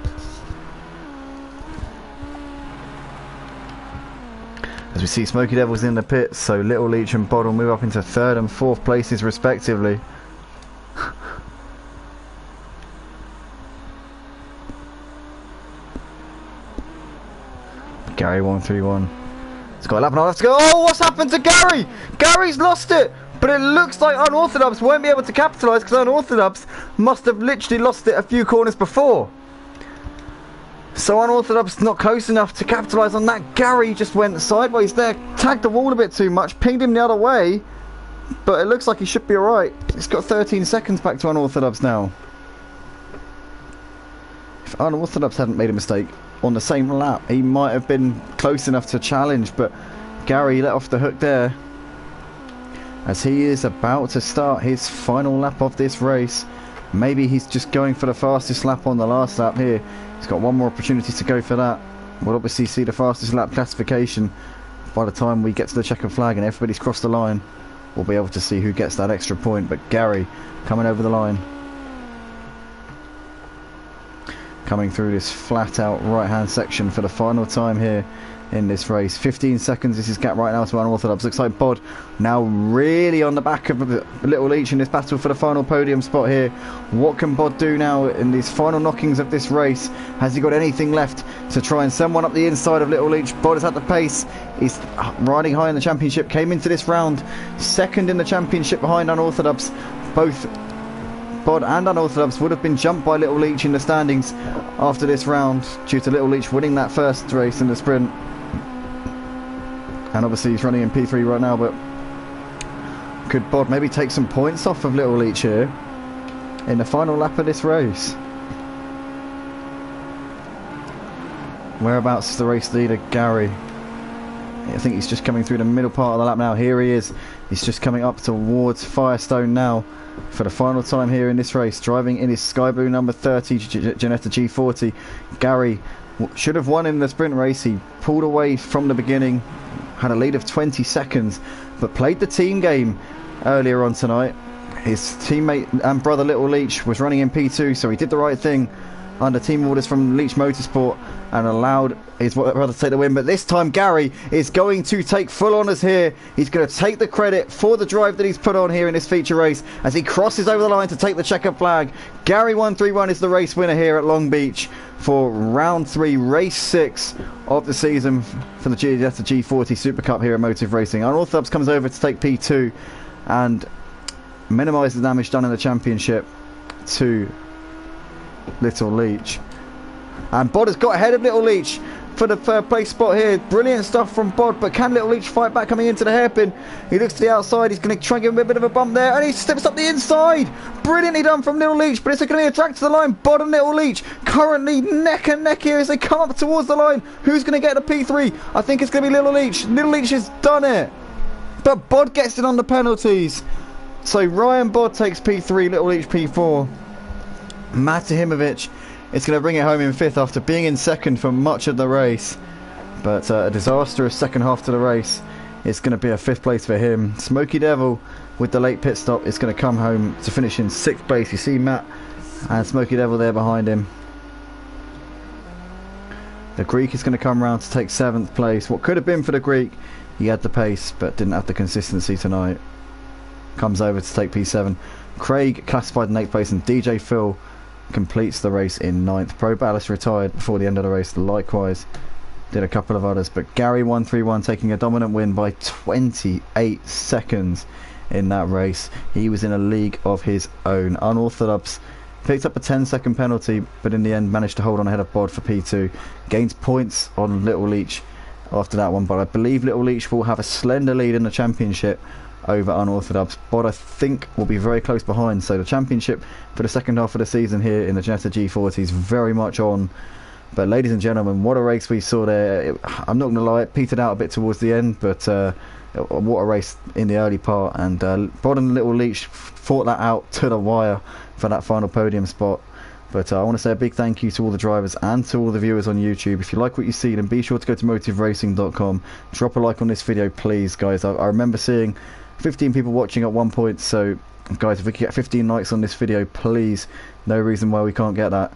As we see, Smoky Devil's in the pits, so Little Leach and Bod will move up into 3rd and 4th places respectively. Gary 131. It's got a lap and a half to go. Oh, what's happened to Gary? Gary's lost it, but it looks like Unorthodox won't be able to capitalise because Unorthodox must have literally lost it a few corners before. So Unorthodox not close enough to capitalise on that. Gary just went sideways there, tagged the wall a bit too much, pinged him the other way, but it looks like he should be alright. He's got 13 seconds back to Unorthodox now. If Unorthodox hadn't made a mistake on the same lap, he might have been close enough to challenge, but Gary let off the hook there as he is about to start his final lap of this race. Maybe he's just going for the fastest lap on the last lap here. He's got one more opportunity to go for that. We'll obviously see the fastest lap classification by the time we get to the checkered flag and everybody's crossed the line. We'll be able to see who gets that extra point, but Gary coming over the line. Coming through this flat out right hand section for the final time here in this race. 15 seconds is his gap right now to Unorthodox. Looks like Bod now really on the back of Little Leach in this battle for the final podium spot here. What can Bod do now in these final knockings of this race? Has he got anything left to try and send one up the inside of Little Leach? Bod is at the pace. He's riding high in the championship. Came into this round 2nd in the championship behind Unorthodox. Both Bod and Unorthodox would have been jumped by Little Leach in the standings after this round due to Little Leach winning that first race in the sprint. And obviously he's running in P3 right now, but could Bod maybe take some points off of Little Leach here in the final lap of this race? Whereabouts is the race leader, Gary? I think he's just coming through the middle part of the lap now. Here he is. He's just coming up towards Firestone now for the final time here in this race, driving in his sky blue number 30 Ginetta G40. Gary should have won in the sprint race. He pulled away from the beginning, had a lead of 20 seconds, but played the team game earlier on tonight. His teammate and brother Little Leach was running in P2, so he did the right thing under team orders from Leach Motorsport and allowed his brother to take the win. But this time Gary is going to take full honours here. He's going to take the credit for the drive that he's put on here in this feature race as he crosses over the line to take the checkered flag. Gary 131 is the race winner here at Long Beach for round 3, race 6 of the season for the Ginetta G40 Supercup here at Motive Racing. Unorthodox comes over to take P2 and minimise the damage done in the championship to Little Leach. And Bod has got ahead of Little Leach for the 3rd place spot here. Brilliant stuff from Bod, but can Little Leach fight back coming into the hairpin? He looks to the outside. He's going to try and give him a bit of a bump there, and he steps up the inside. Brilliantly done from Little Leach, but it's going to be a track to the line. Bod and Little Leach currently neck and neck here as they come up towards the line. Who's going to get the P3? I think it's going to be Little Leach. Little Leach has done it, but Bod gets it on the penalties. So Ryan Bod takes P3, Little Leach P4. Matahimovic is going to bring it home in 5th after being in 2nd for much of the race, but a disastrous second half to the race. It's going to be a 5th place for him. Smoky Devil with the late pit stop is going to come home to finish in 6th place. You see Matt and Smoky Devil there behind him. The Greek is going to come round to take 7th place. What could have been for the Greek, he had the pace but didn't have the consistency tonight. Comes over to take P7. Craig classified in 8th place, and DJ Phil completes the race in 9th. Pro Ballas retired before the end of the race, likewise did a couple of others, but Gary 131 taking a dominant win by 28 seconds in that race. He was in a league of his own. Unorthodox picked up a 10-second penalty, but in the end managed to hold on ahead of Bod for P2. Gains points on Little Leach after that one, but I believe Little Leach will have a slender lead in the championship over Unorthodox. But I think will be very close behind. So the championship for the second half of the season here in the Ginetta G40 is very much on. But ladies and gentlemen, what a race we saw there. I'm not going to lie, it petered out a bit towards the end, but what a race in the early part. And Bod and Little Leech fought that out to the wire for that final podium spot. But I want to say a big thank you to all the drivers and to all the viewers on YouTube. If you like what you see, then be sure to go to motiveracing.com. Drop a like on this video, please, guys. I remember seeing 15 people watching at one point, so guys, if we could get 15 likes on this video, please. No reason why we can't get that.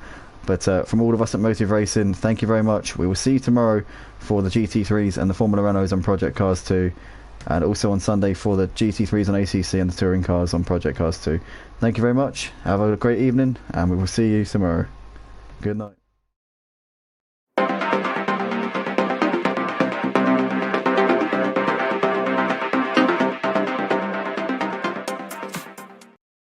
But from all of us at Motive Racing, thank you very much. We will see you tomorrow for the GT3s and the Formula Renaults on Project Cars 2. And also on Sunday for the GT3s on ACC and the Touring Cars on Project Cars 2. Thank you very much. Have a great evening, and we will see you tomorrow. Good night.